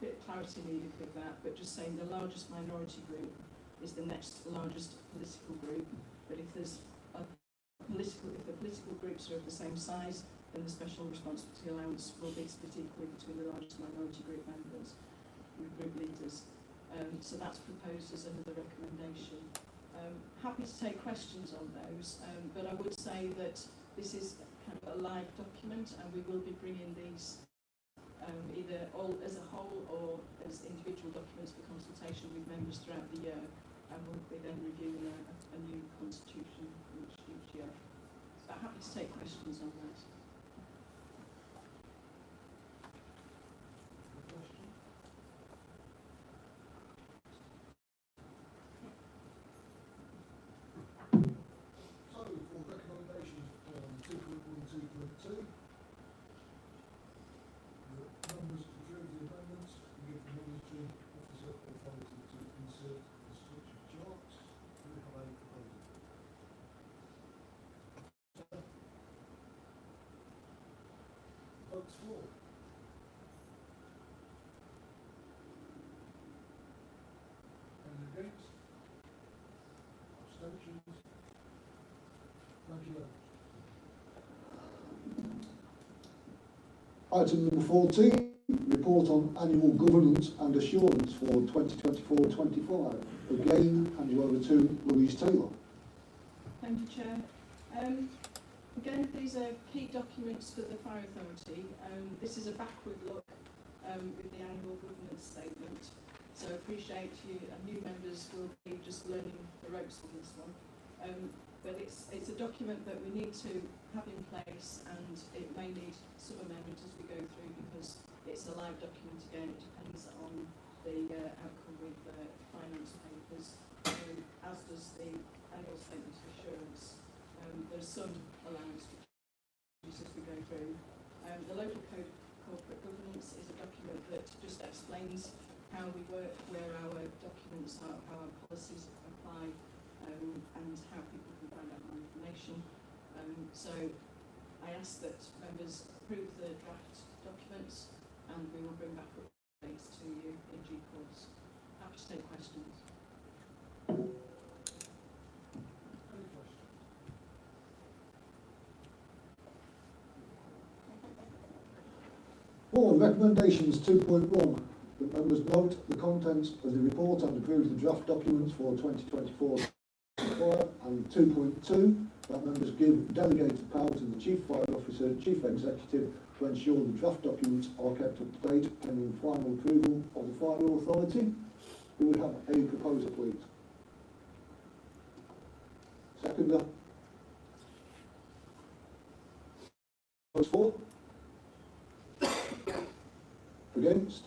bit of clarity needed with that, but just saying the largest minority group is the next largest political group, but if there's if the political groups are of the same size, then the special responsibility allowance will be split equally between the largest minority group members, group leaders. So that's proposed as another recommendation. Happy to take questions on those, but I would say that this is kind of a live document, and we will be bringing these either all as a whole or as individual documents for consultation with members throughout the year, and we'll be then reviewing a new constitution each year. So I'm happy to take questions on that. So, for recommendations on 2.1 and 2.2, the members approve the amendments and give the monitoring officer authority to insert the structured charts. Do we have a proposal? Votes for. Any against? Abstentions? Thank you very much. Item number 14, report on annual governance and assurance for 2024-25. Again, hand you over to Louise Taylor. Thank you, Chair. Again, these are key documents for the Fire Authority. This is a backward look with the annual governance statement. So I appreciate you, new members will be just learning the ropes on this one. But it's a document that we need to have in place, and it may need some amendment as we go through, because it's a live document again. It depends on the outcome with finance papers, as does the annual statement of assurance. There's some allowance for changes as we go through. The local code of corporate governance is a document that just explains how we work, where our documents are, how our policies apply, and how people can find out more information. So I ask that members approve the draft documents, and we will bring back updates to you in due course. Happy to take questions. Any questions? For recommendations 2.1, that members note the contents of the report and approve the draft documents for 2024. And 2.2, that members give delegated power to the Chief Fire Officer, Chief Executive, to ensure the draft documents are kept up to date pending final approval of the Fire Authority. Do we have a proposer, please? Seconder. Votes for? Against?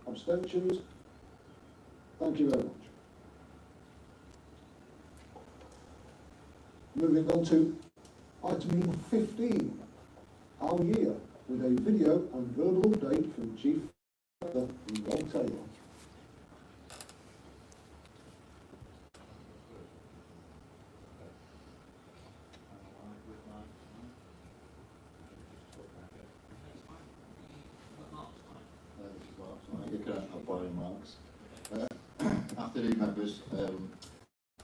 Abstentions? Thank you very much. Moving on to item number 15, our year, with a video and verbal update from Chief Rob Taylor. Afternoon, members.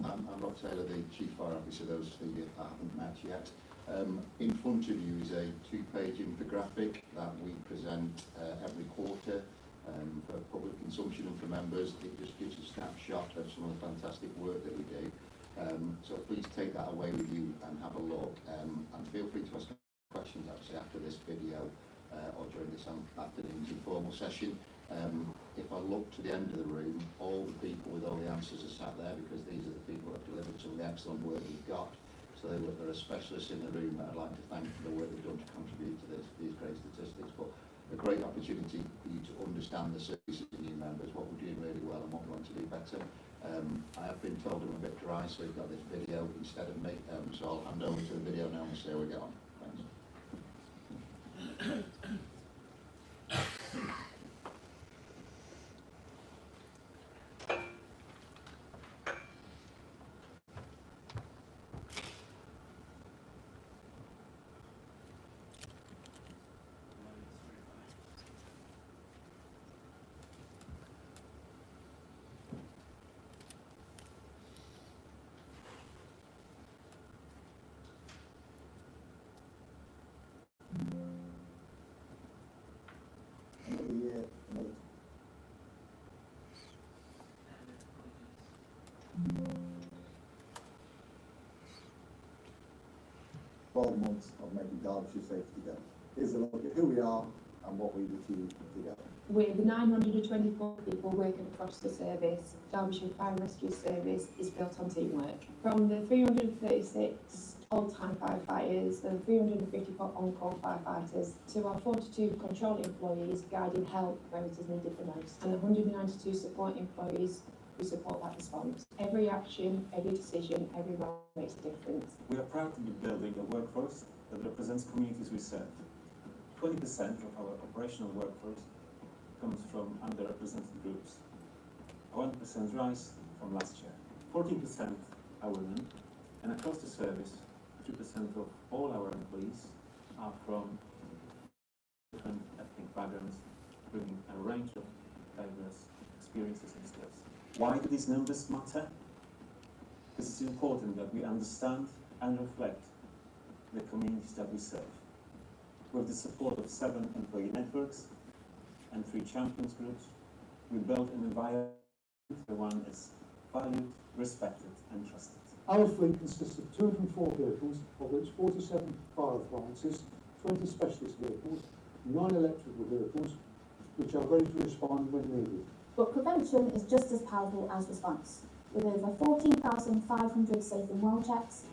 I'm Rob Taylor, the Chief Fire Officer, those of you that haven't met yet. In front of you is a 2-page infographic that we present every quarter for public consumption and for members. It just gives a snapshot of some of the fantastic work that we do. So please take that away with you and have a look. And feel free to ask questions actually after this video or during this afternoon's informal session. If I look to the end of the room, all the people with all the answers are sat there because these are the people who have delivered some of the excellent work we've got. So there are specialists in the room that I'd like to thank for the work they've done to contribute to these great statistics. But a great opportunity for you to understand the services of new members, what we're doing really well and what we want to do better. I have been told I'm a bit dry, so we've got this video instead of me. So I'll hand over to the video now and see how we get on. Thanks. Another 12 months of making Derbyshire safe together. Here's a look at who we are and what we've achieved together. With 924 people working across the service, Derbyshire Fire and Rescue Service is built on teamwork. From the 336 full-time firefighters, the 354 on-call firefighters, to our 42 control employees guiding help where it is needed the most, and 192 support employees who support that response. Every action, every decision, every role makes a difference. We are proud to be building a workforce that represents communities we serve. 20% of our operational workforce comes from underrepresented groups. A 1% rise from last year. 14% are women, and across the service, 2% of all our employees are from different ethnic backgrounds, bringing a range of diverse experiences and skills. Why do these numbers matter? Because it's important that we understand and reflect the communities that we serve. With the support of 7 employee networks and 3 champions groups, we build an environment where one is valued, respected and trusted. Our fleet consists of 204 vehicles, of which 47 fire appliances, 20 specialist vehicles, 9 electrical vehicles, which are ready to respond when needed. But prevention is just as powerful as response. With over 14,500 safe and well checks,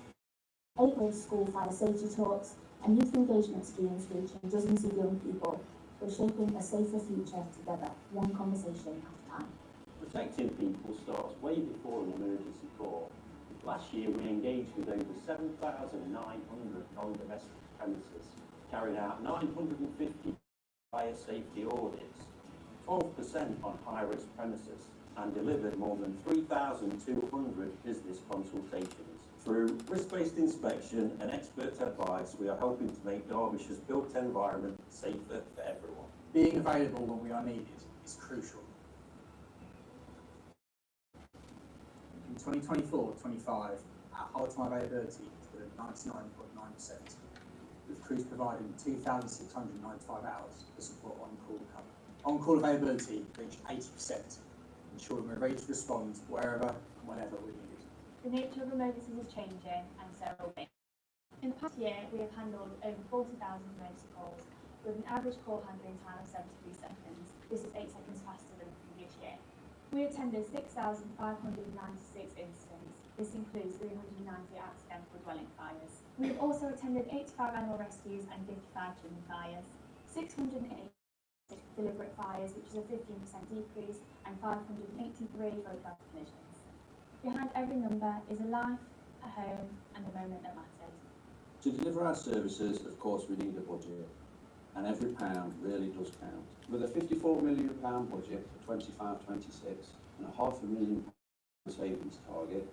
8 school fire safety talks, and youth engagement schemes reaching dozens of young people, we're shaping a safer future together, one conversation at a time. Protecting people starts way before an emergency call. Last year we engaged with over 7,900 non-domestic premises, carried out 950 fire safety audits, 12% on high-risk premises, and delivered more than 3,200 business consultations. Through risk-based inspection and expert advice, we are helping to make Derbyshire's built environment safer for everyone. Being available when we are needed is crucial. In 2024-25, our whole-time availability is 99.9%, with crews providing 2,695 hours to support on-call cover. On-call availability reached 80%, ensuring we're ready to respond wherever and whenever we need. The nature of emergencies is changing, and so are we. In the past year, we have handled over 40,000 emergency calls, with an average call handling time of 73 seconds. This is 8 seconds faster than the previous year. We attended 6,596 incidents. This includes 390 accidental dwelling fires. We've also attended 85 animal rescues and 55 chimney fires, 608 deliberate fires, which is a 15% decrease, and 583 photograph collisions. Behind every number is a life, a home, and a moment that matters. To deliver our services, of course, we need a budget, and every pound really does count. With a £54 million budget for 25-26 and a £500,000 savings target,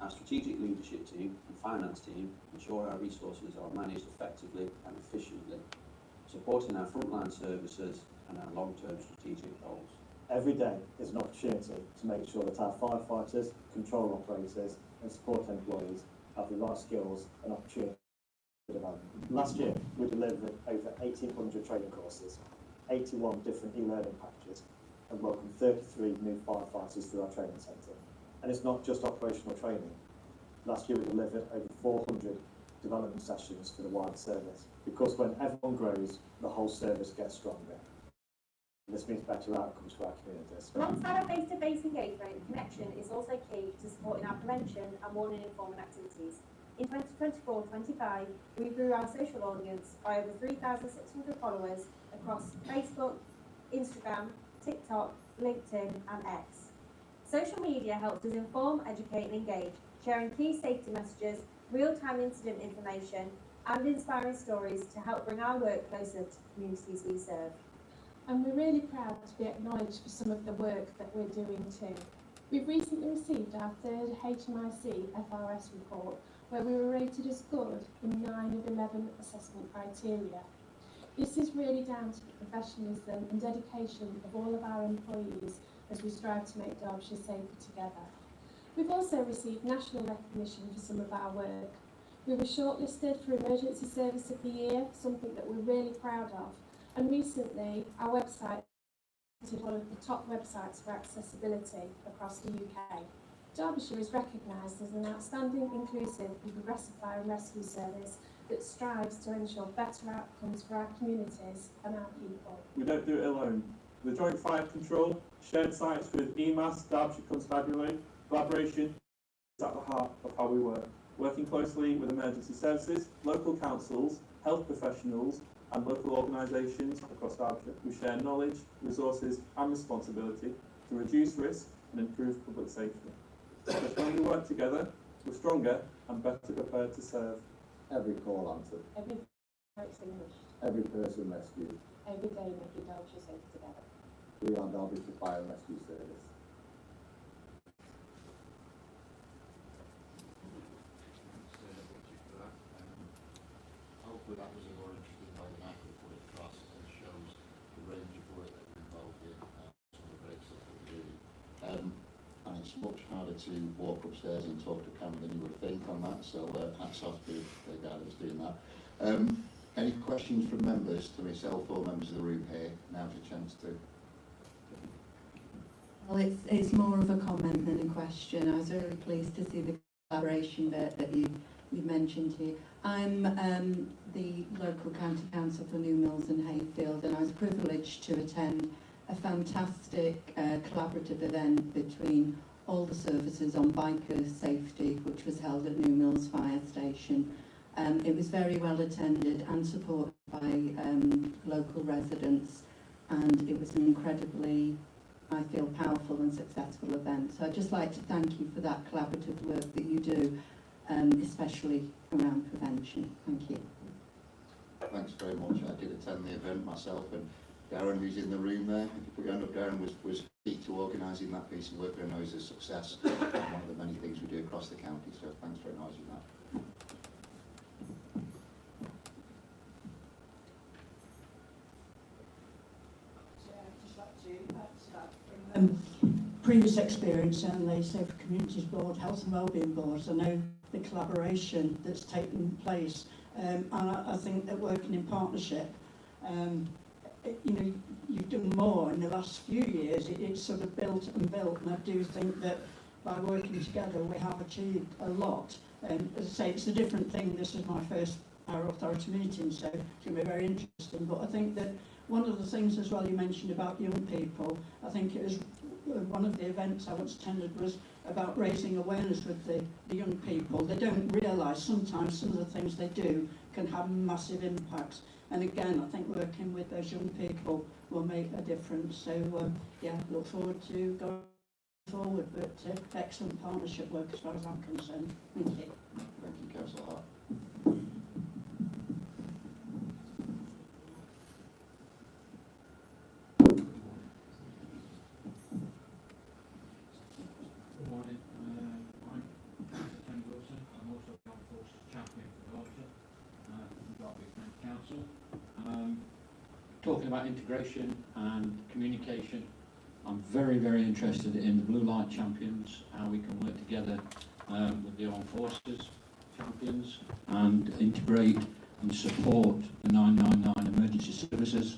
our strategic leadership team and finance team ensure our resources are managed effectively and efficiently, supporting our frontline services and our long-term strategic goals. Every day is an opportunity to make sure that our firefighters, control operators and support employees have the right skills and opportunity to develop. Last year we delivered over 1,800 training courses, 81 different e-learning packages and welcomed 33 new firefighters through our training centre. And it's not just operational training. Last year we delivered over 400 development sessions for the wider service, because when everyone grows, the whole service gets stronger. And this means better outcomes for our communities. Alongside our face-to-face engagement, connection is also key to supporting our prevention and warning and informing activities. In 2024-25, we grew our social audience by over 3,600 followers across Facebook, Instagram, TikTok, LinkedIn and X. Social media helps us inform, educate and engage, sharing key safety messages, real-time incident information and inspiring stories to help bring our work closer to the communities we serve. And we're really proud to be acknowledged for some of the work that we're doing too. We've recently received our third HMIC FRS report, where we were rated as good in 9 of 11 assessment criteria. This is really down to the professionalism and dedication of all of our employees as we strive to make Derbyshire safer together. We've also received national recognition for some of our work. We were shortlisted for Emergency Service of the Year, something that we're really proud of. And recently, our website is one of the top websites for accessibility across the UK. Derbyshire is recognised as an outstanding, inclusive and progressive fire and rescue service that strives to ensure better outcomes for our communities and our people. We don't do it alone. With joint fire control, shared sites with EMAS, Derbyshire Constabulary, collaboration is at the heart of how we work. Working closely with emergency services, local councils, health professionals and local organisations across Derbyshire, we share knowledge, resources and responsibility to reduce risk and improve public safety. Because when we work together, we're stronger and better prepared to serve. Every call answered. Every fire extinguished. Every person rescued. Every day making Derbyshire safe together. We are Derbyshire Fire and Rescue Service. Hopefully that was a more interesting way than I could have put it across, and shows the range of work that we're involved in, some of the great stuff that we're doing. And it's much harder to walk upstairs and talk to Cameron than you would think on that, so hats off to the guy that was doing that. Any questions from members to myself or members of the room here? Now's your chance to. Well, it's more of a comment than a question. I was really pleased to see the collaboration that you mentioned here. I'm the local county council for New Mills and Hayfield, and I was privileged to attend a fantastic collaborative event between all the services on biker safety, which was held at New Mills Fire Station. It was very well attended and supported by local residents, and it was an incredibly, I feel, powerful and successful event. So I'd just like to thank you for that collaborative work that you do, especially around prevention. Thank you. Thanks very much. I did attend the event myself, and Darren, who's in the room there, if you put your hand up, Darren was key to organising that piece of work, and I know is a success. One of the many things we do across the county, so thanks for acknowledging that. Previous experience on the Safer Communities Board, Health and Wellbeing Boards. I know the collaboration that's taken place, and I think that working in partnership, you've done more in the last few years. It's sort of built and built, and I do think that by working together we have achieved a lot. And as I say, it's a different thing. This is my first Power Authority meeting, so it's going to be very interesting. But I think that one of the things as well you mentioned about young people, I think it was one of the events I once attended was about raising awareness with the young people. They don't realise sometimes some of the things they do can have massive impacts. And again, I think working with those young people will make a difference. So, yeah, look forward to going forward, but excellent partnership work as far as I'm concerned. Thank you. Thank you, Councillor Hart. Good morning. I'm Ken Wilson. I'm also the Armed Forces Champion for Derbyshire, from Derbyshire County Council. Talking about integration and communication, I'm very, very interested in the Blue Light Champions, how we can work together with the Armed Forces Champions and integrate and support the 999 emergency services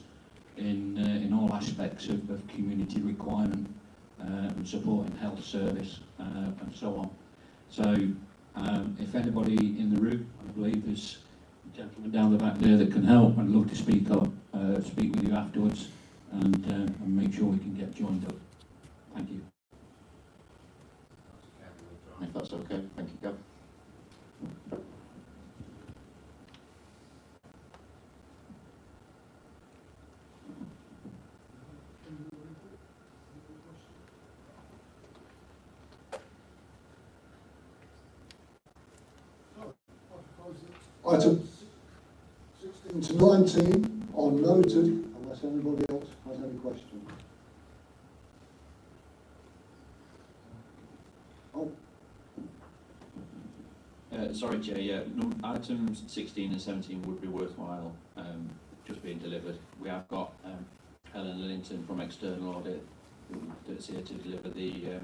in all aspects of community requirement and supporting health service and so on. So if anybody in the room, I believe there's a gentleman down the back there that can help, I'd love to speak up, speak with you afterwards and make sure we can get joined up. Thank you. If that's okay, thank you, Gav. Item 16 to 19 are noted, unless anybody else has any questions. Oh. Sorry, Chair, yeah, items 16 and 17 would be worthwhile just being delivered. We have got Helen Lillington from External Audit that's here to deliver the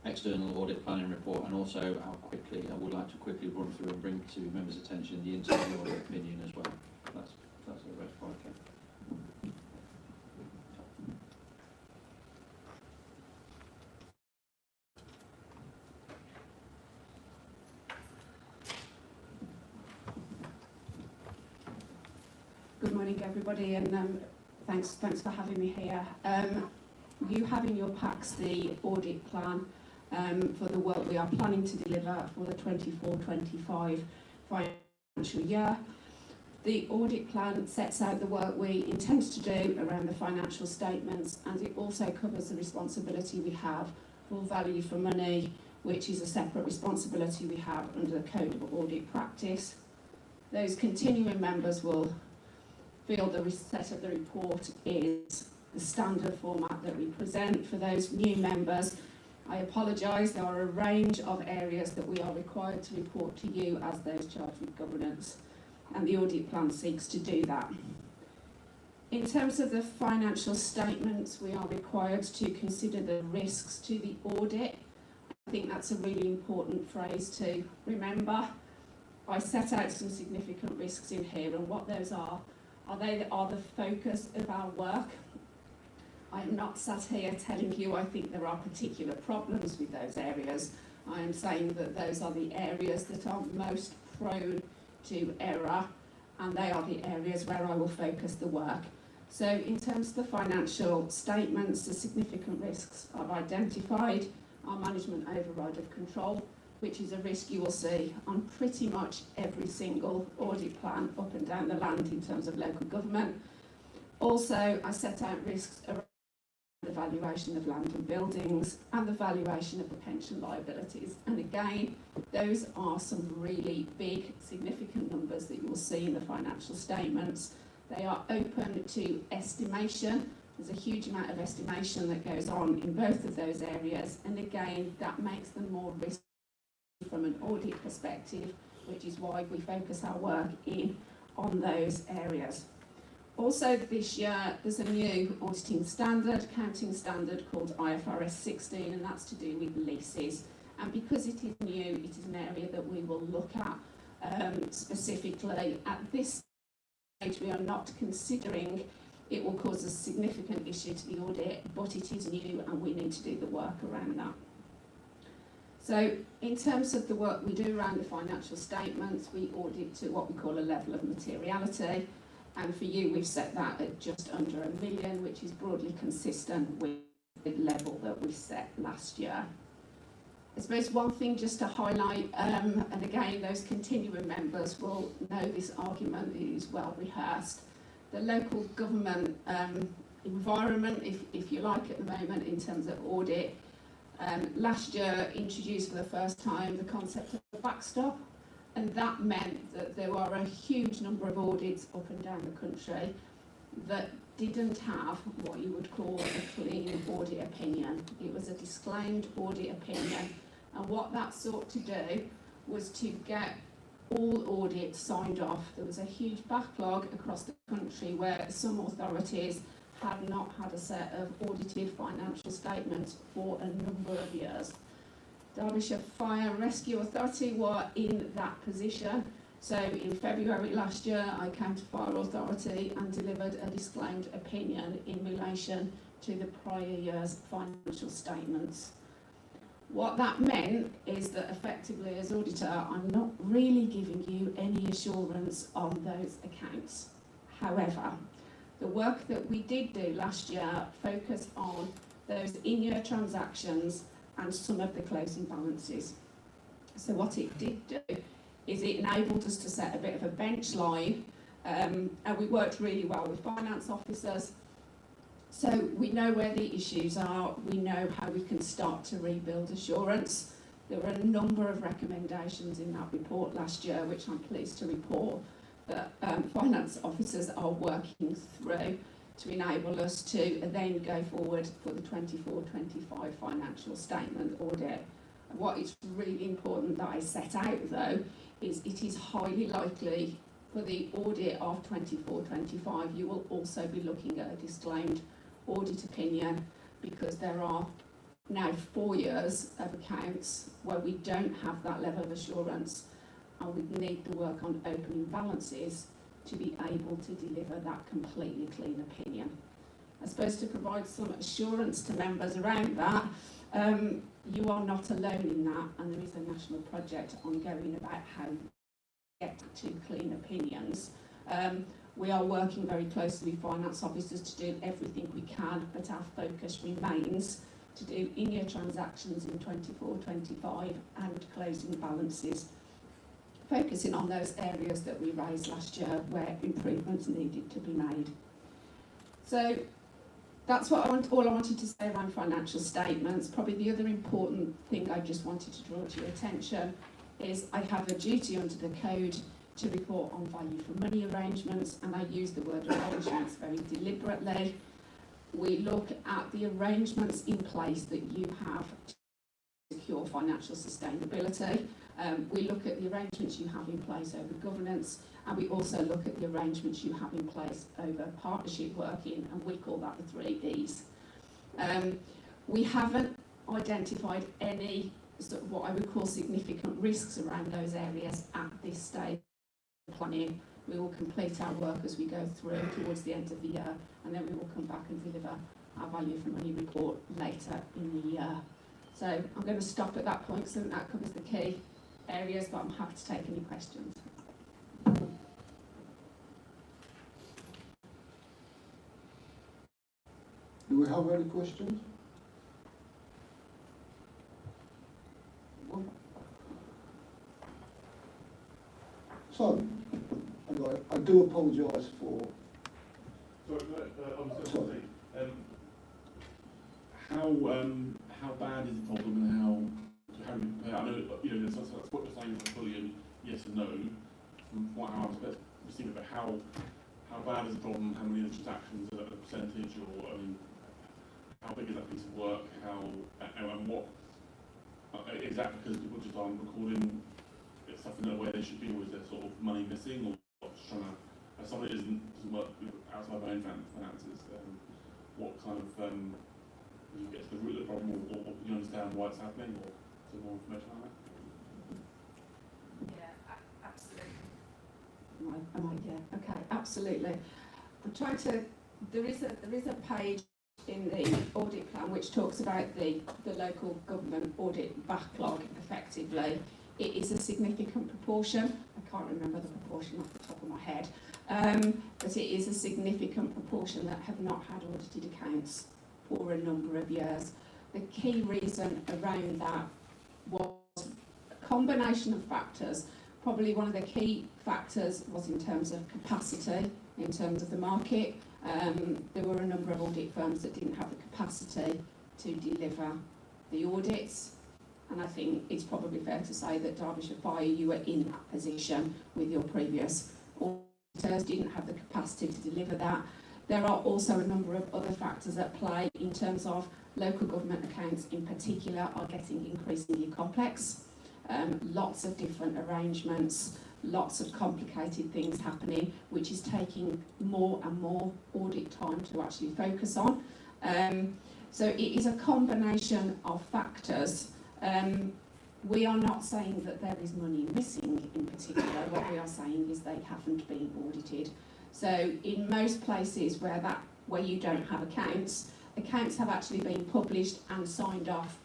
external audit planning report, and also I would like to quickly run through and bring to members' attention the internal audit opinion as well. That's a red flag. Good morning, everybody, and thanks for having me here. You have in your packs the audit plan for the work we are planning to deliver for the 24-25 financial year. The audit plan sets out the work we intend to do around the financial statements, and it also covers the responsibility we have for value for money, which is a separate responsibility we have under the Code of Audit Practice. Those continuing members will feel the set of the report is the standard format that we present. For those new members, I apologise, there are a range of areas that we are required to report to you as those charged with governance, and the audit plan seeks to do that. In terms of the financial statements, we are required to consider the risks to the audit. I think that's a really important phrase to remember. I set out some significant risks in here, and what those are they are the focus of our work. I am not sat here telling you I think there are particular problems with those areas. I am saying that those are the areas that are most prone to error, and they are the areas where I will focus the work. So in terms of the financial statements, the significant risks I've identified are management override of control, which is a risk you will see on pretty much every single audit plan up and down the land in terms of local government. Also, I set out risks around the valuation of land and buildings and the valuation of the pension liabilities. And again, those are some really big, significant numbers that you will see in the financial statements. They are open to estimation. There's a huge amount of estimation that goes on in both of those areas. And again, that makes them more risky from an audit perspective, which is why we focus our work on those areas. Also this year there's a new auditing standard, accounting standard called IFRS 16, and that's to do with leases. And because it is new, it is an area that we will look at specifically. At this stage we are not considering it will cause a significant issue to the audit, but it is new and we need to do the work around that. So in terms of the work we do around the financial statements, we audit to what we call a level of materiality. And for you, we've set that at just under £1 million, which is broadly consistent with level that we set last year. I suppose one thing just to highlight, and again those continuing members will know this argument is well rehearsed. The local government environment, if you like, at the moment in terms of audit, last year introduced for the first time the concept of a backstop, and that meant that there were a huge number of audits up and down the country that didn't have what you would call a clean audit opinion. It was a disclaimed audit opinion, and what that sought to do was to get all audits signed off. There was a huge backlog across the country where some authorities had not had a set of audited financial statements for a number of years. Derbyshire Fire and Rescue Authority were in that position. So in February last year, I came to Fire Authority and delivered a disclaimed opinion in relation to the prior year's financial statements. What that meant is that effectively as auditor, I'm not really giving you any assurance on those accounts. However, the work that we did do last year focused on those in-year transactions and some of the closing balances. So what it did do is it enabled us to set a bit of a bench line, and we worked really well with finance officers. So we know where the issues are, we know how we can start to rebuild assurance. There were a number of recommendations in that report last year, which I'm pleased to report that finance officers are working through to enable us to then go forward for the 24-25 financial statement audit. What is really important that I set out though is it is highly likely for the audit of 24-25 you will also be looking at a disclaimed audit opinion, because there are now 4 years of accounts where we don't have that level of assurance, and we need the work on opening balances to be able to deliver that completely clean opinion. I suppose to provide some assurance to members around that, you are not alone in that, and there is a national project ongoing about how to get to clean opinions. We are working very closely with finance officers to do everything we can, but our focus remains to do in-year transactions in 24-25 and closing balances, focusing on those areas that we raised last year where improvements needed to be made. So that's what all I wanted to say around financial statements. Probably the other important thing I just wanted to draw to your attention is I have a duty under the code to report on value for money arrangements, and I use the word arrangements very deliberately. We look at the arrangements in place that you have to secure financial sustainability. We look at the arrangements you have in place over governance, and we also look at the arrangements you have in place over partnership working, and we call that the 3 E's. We haven't identified any sort of what I would call significant risks around those areas at this stage of planning. We will complete our work as we go through towards the end of the year, and then we will come back and deliver our value for money report later in the year. So I'm going to stop at that point, so that covers the key areas, but I'm happy to take any questions. Do we have any questions? So, I do apologise for... Sorry, I was going to say, how bad is the problem, and how do we prepare? I know, that's what you're saying is fully a yes and no, from what I was receiving, but how bad is the problem, how many of the transactions, a percentage, or, how big is that piece of work, and what, is that because people just aren't recording stuff in a way they should be, or is there sort of money missing, or just trying to, as somebody that doesn't work outside my own finances, what kind of, do you get to the root of the problem, or do you understand why it's happening, or some more information on that? Yeah, absolutely. Yeah, okay, absolutely. I'm trying to, there is a page in the audit plan which talks about the local government audit backlog effectively. It is a significant proportion. I can't remember the proportion off the top of my head, but it is a significant proportion that have not had audited accounts for a number of years. The key reason around that was a combination of factors. Probably one of the key factors was in terms of capacity, in terms of the market. There were a number of audit firms that didn't have the capacity to deliver the audits, and I think it's probably fair to say that Derbyshire Fire, you were in that position with your previous auditors, didn't have the capacity to deliver that. There are also a number of other factors at play in terms of local government accounts in particular are getting increasingly complex. Lots of different arrangements, lots of complicated things happening, which is taking more and more audit time to actually focus on. So it is a combination of factors. We are not saying that there is money missing in particular. What we are saying is they haven't been audited. So in most places where you don't have accounts have actually been published and signed off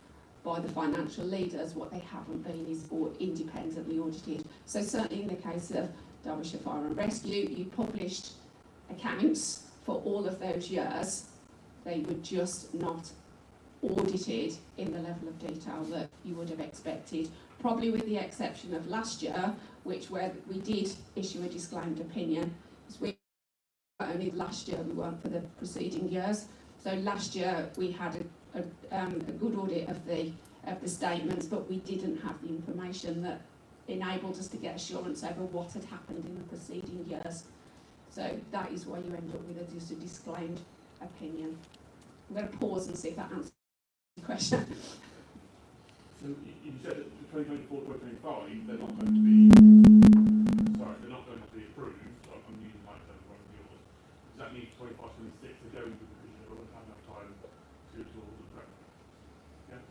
by the financial leaders. What they haven't been is independently audited. So certainly in the case of Derbyshire Fire and Rescue, you published accounts for all of those years. They were just not audited in the level of detail that you would have expected, probably with the exception of last year, where we did issue a disclaimed opinion. Only last year, we weren't for the preceding years. So last year we had a good audit of the statements, but we didn't have the information that enabled us to get assurance over what had happened in the preceding years. So that is why you end up with just a disclaimed opinion. I'm going to pause and see if that answers the question. So you said that 2024, 2025, they're not going to be, they're not going to be approved. I'm using my term, one of yours. Does that mean 25, 26 are going to, because you don't have enough time to do all the prep? Yeah?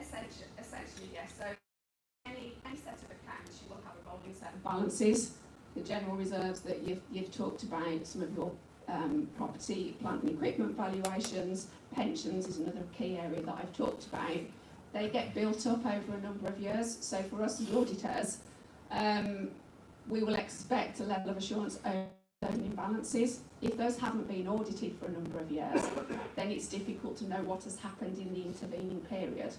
Essentially, yes. So any set of accounts, you will have a rolling set of balances. The general reserves that you've talked about, some of your property, plant and equipment valuations, pensions is another key area that I've talked about. They get built up over a number of years. So for us as auditors, we will expect a level of assurance over opening balances. If those haven't been audited for a number of years, then it's difficult to know what has happened in the intervening period.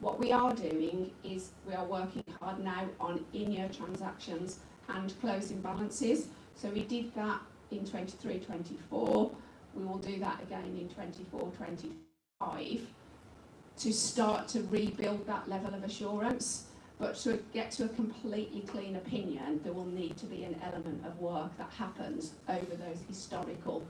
What we are doing is we are working hard now on in-year transactions and closing balances. So we did that in 23-24. We will do that again in 24-25 to start to rebuild that level of assurance. But to get to a completely clean opinion, there will need to be an element of work that happens over those historical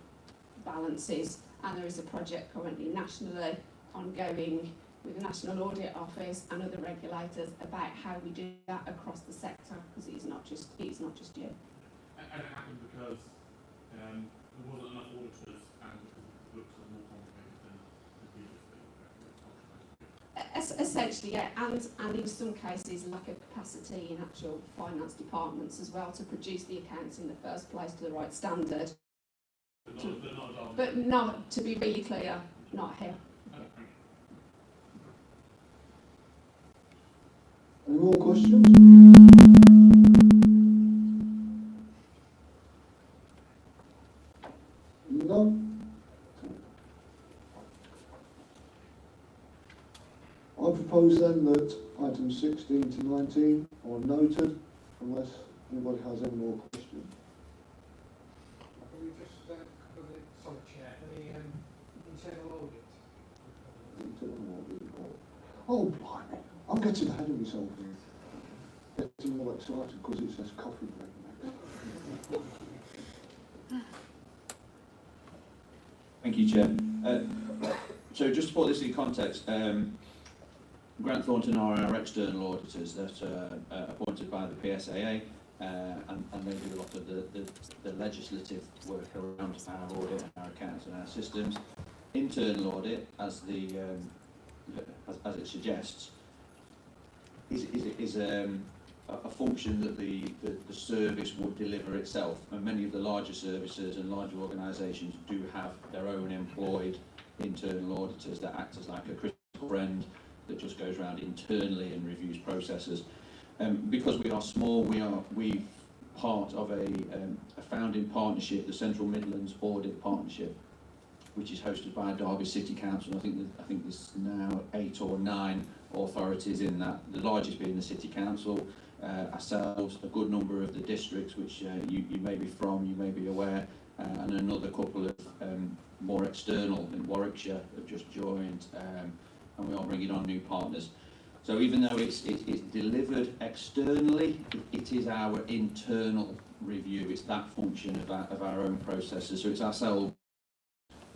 balances. And there is a project currently nationally ongoing with the National Audit Office and other regulators about how we do that across the sector, because it's not just you. And it happened because there wasn't enough auditors and because the books are more complicated than previously. Essentially, yeah, and in some cases lack of capacity in actual finance departments as well to produce the accounts in the first place to the right standard. But not, to be really clear, not here. Any more questions? No? I propose then that items 16 to 19 are noted, unless anybody has any more questions. Can we just cover the, sorry Chair, the internal audit? Oh, blimey, I'm getting ahead of myself here. Getting all excited because it says coffee break next. Thank you, Chair. So just to put this in context, Grant Thornton are our external auditors that are appointed by the PSAA, and they do a lot of the legislative work around our audit, our accounts and our systems. Internal audit, as it suggests, is a function that the service would deliver itself, and many of the larger services and larger organisations do have their own employed internal auditors that act as like a critical friend that just goes around internally and reviews processes. Because we are small, we're part of a founding partnership, the Central Midlands Audit Partnership, which is hosted by Derby City Council. I think there's now 8 or 9 authorities in that, the largest being the City Council, ourselves, a good number of the districts which you may be from, you may be aware, and another couple of more external in Warwickshire have just joined, and we are bringing on new partners. So even though it's delivered externally, it is our internal review. It's that function of our own processes. So it's ourselves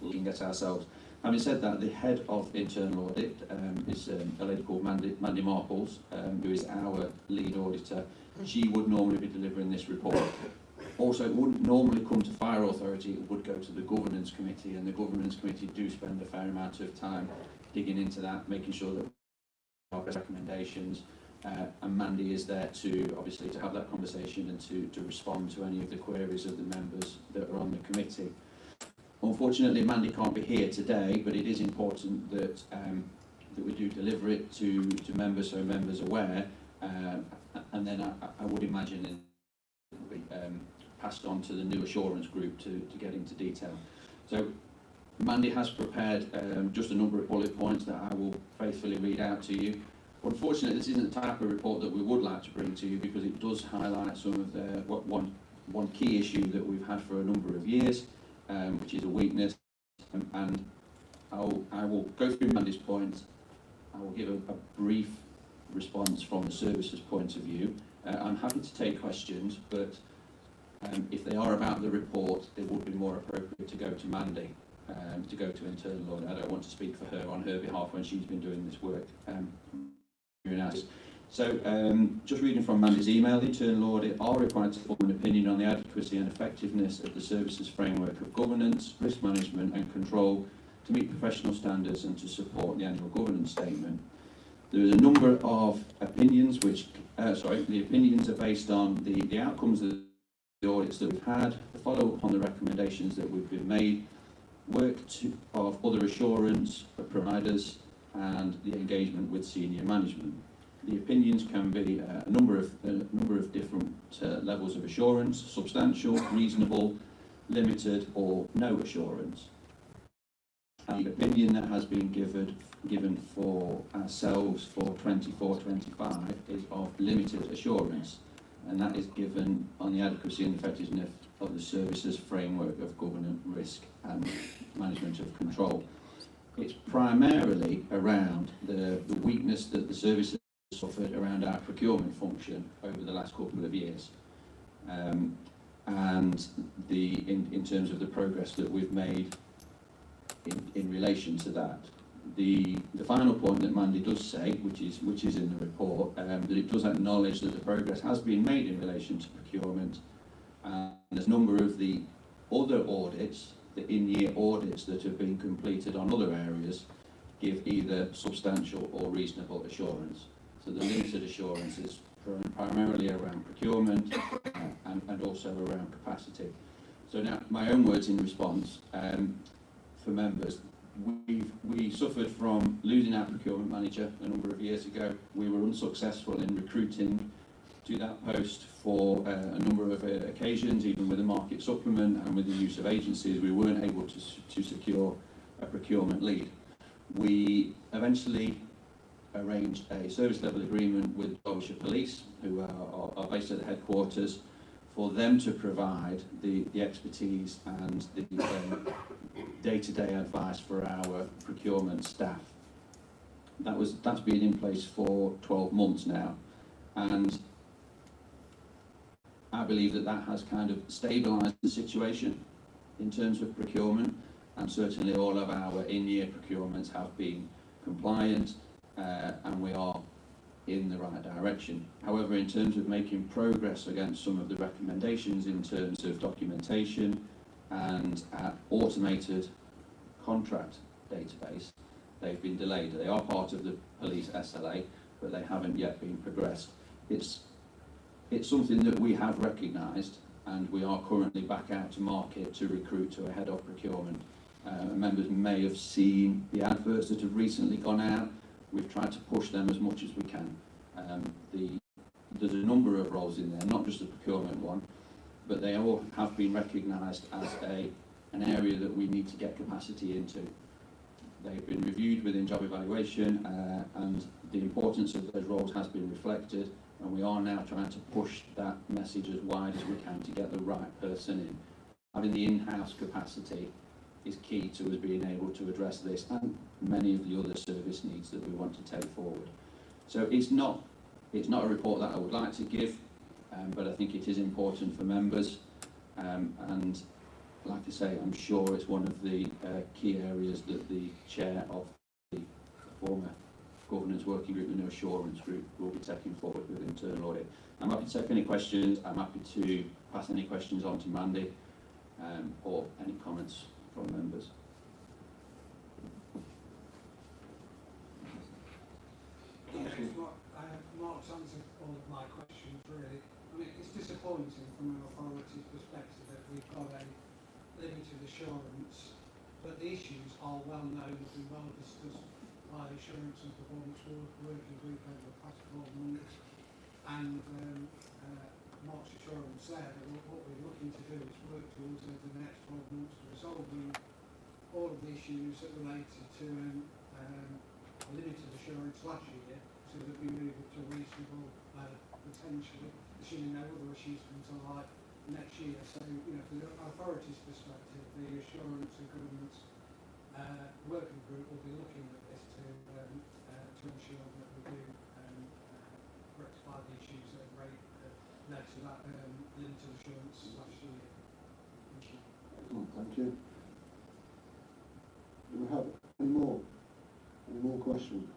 looking at ourselves. Having said that, the head of internal audit is a lady called Mandy Marples, who is our lead auditor. She would normally be delivering this report. Also, it wouldn't normally come to Fire Authority, it would go to the Governance Committee, and the Governance Committee do spend a fair amount of time digging into that, making sure that we have best recommendations, and Mandy is there to, obviously, to have that conversation and to respond to any of the queries of the members that are on the committee. Unfortunately, Mandy can't be here today, but it is important that that we do deliver it to members, so members are aware, and then I would imagine it will be passed on to the new assurance group to get into detail. So Mandy has prepared just a number of bullet points that I will faithfully read out to you. Unfortunately, this isn't the type of report that we would like to bring to you, because it does highlight some of the one key issue that we've had for a number of years, which is a weakness, and I will go through Mandy's points. I will give a brief response from the services point of view. I'm happy to take questions, but if they are about the report, it would be more appropriate to go to Mandy, to go to internal audit. I don't want to speak for her on her behalf when she's been doing this work. Very nice. So, just reading from Mandy's email, the internal audit are required to form an opinion on the adequacy and effectiveness of the services framework of governance, risk management and control to meet professional standards and to support the annual governance statement. There is a number of opinions which, the opinions are based on the outcomes of the audits that we've had, the follow-up on the recommendations that we've been made, work of other assurance providers, and the engagement with senior management. The opinions can be a number of different levels of assurance: substantial, reasonable, limited, or no assurance. And the opinion that has been given for ourselves for 24-25 is of limited assurance, and that is given on the adequacy and effectiveness of the services framework of governance, risk and management of control. It's primarily around the weakness that the services suffered around our procurement function over the last couple of years, and in terms of the progress that we've made in relation to that. The final point that Mandy does say, which is in the report, that it does acknowledge that the progress has been made in relation to procurement, and there's a number of the other audits, the in-year audits that have been completed on other areas, give either substantial or reasonable assurance. So the limited assurance is primarily around procurement and also around capacity. So now, my own words in response, for members, we suffered from losing our procurement manager a number of years ago. We were unsuccessful in recruiting to that post for a number of occasions, even with a market supplement and with the use of agencies. We weren't able to secure a procurement lead. We eventually arranged a service level agreement with Derbyshire Police, who are based at the headquarters, for them to provide the expertise and the day-to-day advice for our procurement staff. That's been in place for 12 months now, and I believe that has kind of stabilised the situation in terms of procurement, and certainly all of our in-year procurements have been compliant, and we are in the right direction. However, in terms of making progress against some of the recommendations in terms of documentation and automated contract database, they've been delayed. They are part of the police SLA, but they haven't yet been progressed. It's something that we have recognised, and we are currently back out to market to recruit to a head of procurement. Members may have seen the adverts that have recently gone out. We've tried to push them as much as we can. There's a number of roles in there, not just the procurement one, but they all have been recognised as a an area that we need to get capacity into. They've been reviewed within job evaluation, and the importance of those roles has been reflected, and we are now trying to push that message as wide as we can to get the right person in. Having the in-house capacity is key to us being able to address this and many of the other service needs that we want to take forward. So it's not a report that I would like to give, but I think it is important for members, and like I say, I'm sure it's one of the key areas that the chair of the former governance working group, the new assurance group, will be taking forward with internal audit. I'm happy to take any questions. I'm happy to pass any questions on to Mandy, or any comments from members. Mark's answered all of my questions, really. I mean, it's disappointing from an authority's perspective that we've got a limited assurance, but the issues are well known and well discussed by the Assurance and Performance Working Group over the past 12 months. And Mark's assurance there that what we're looking to do is work towards over the next 12 months to resolving all of the issues that related to a limited assurance last year, so that we move it to reasonable potentially, assuming no other issues until like next year. So, you know, from the authority's perspective, the assurance and governance working group will be looking at this to ensure that we do rectify the issues that have led to that limited assurance last year. Thank you. Thank you. Do we have any more? Any more questions?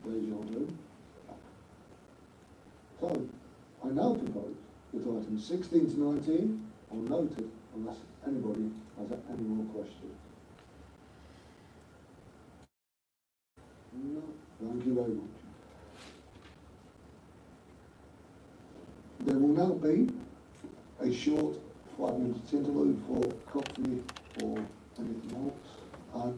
Ladies and gentlemen. So, I now propose that items 16 to 19 are noted unless anybody has any more questions. No, thank you very much. There will now be a short 5-minute interlude for coffee or anything else.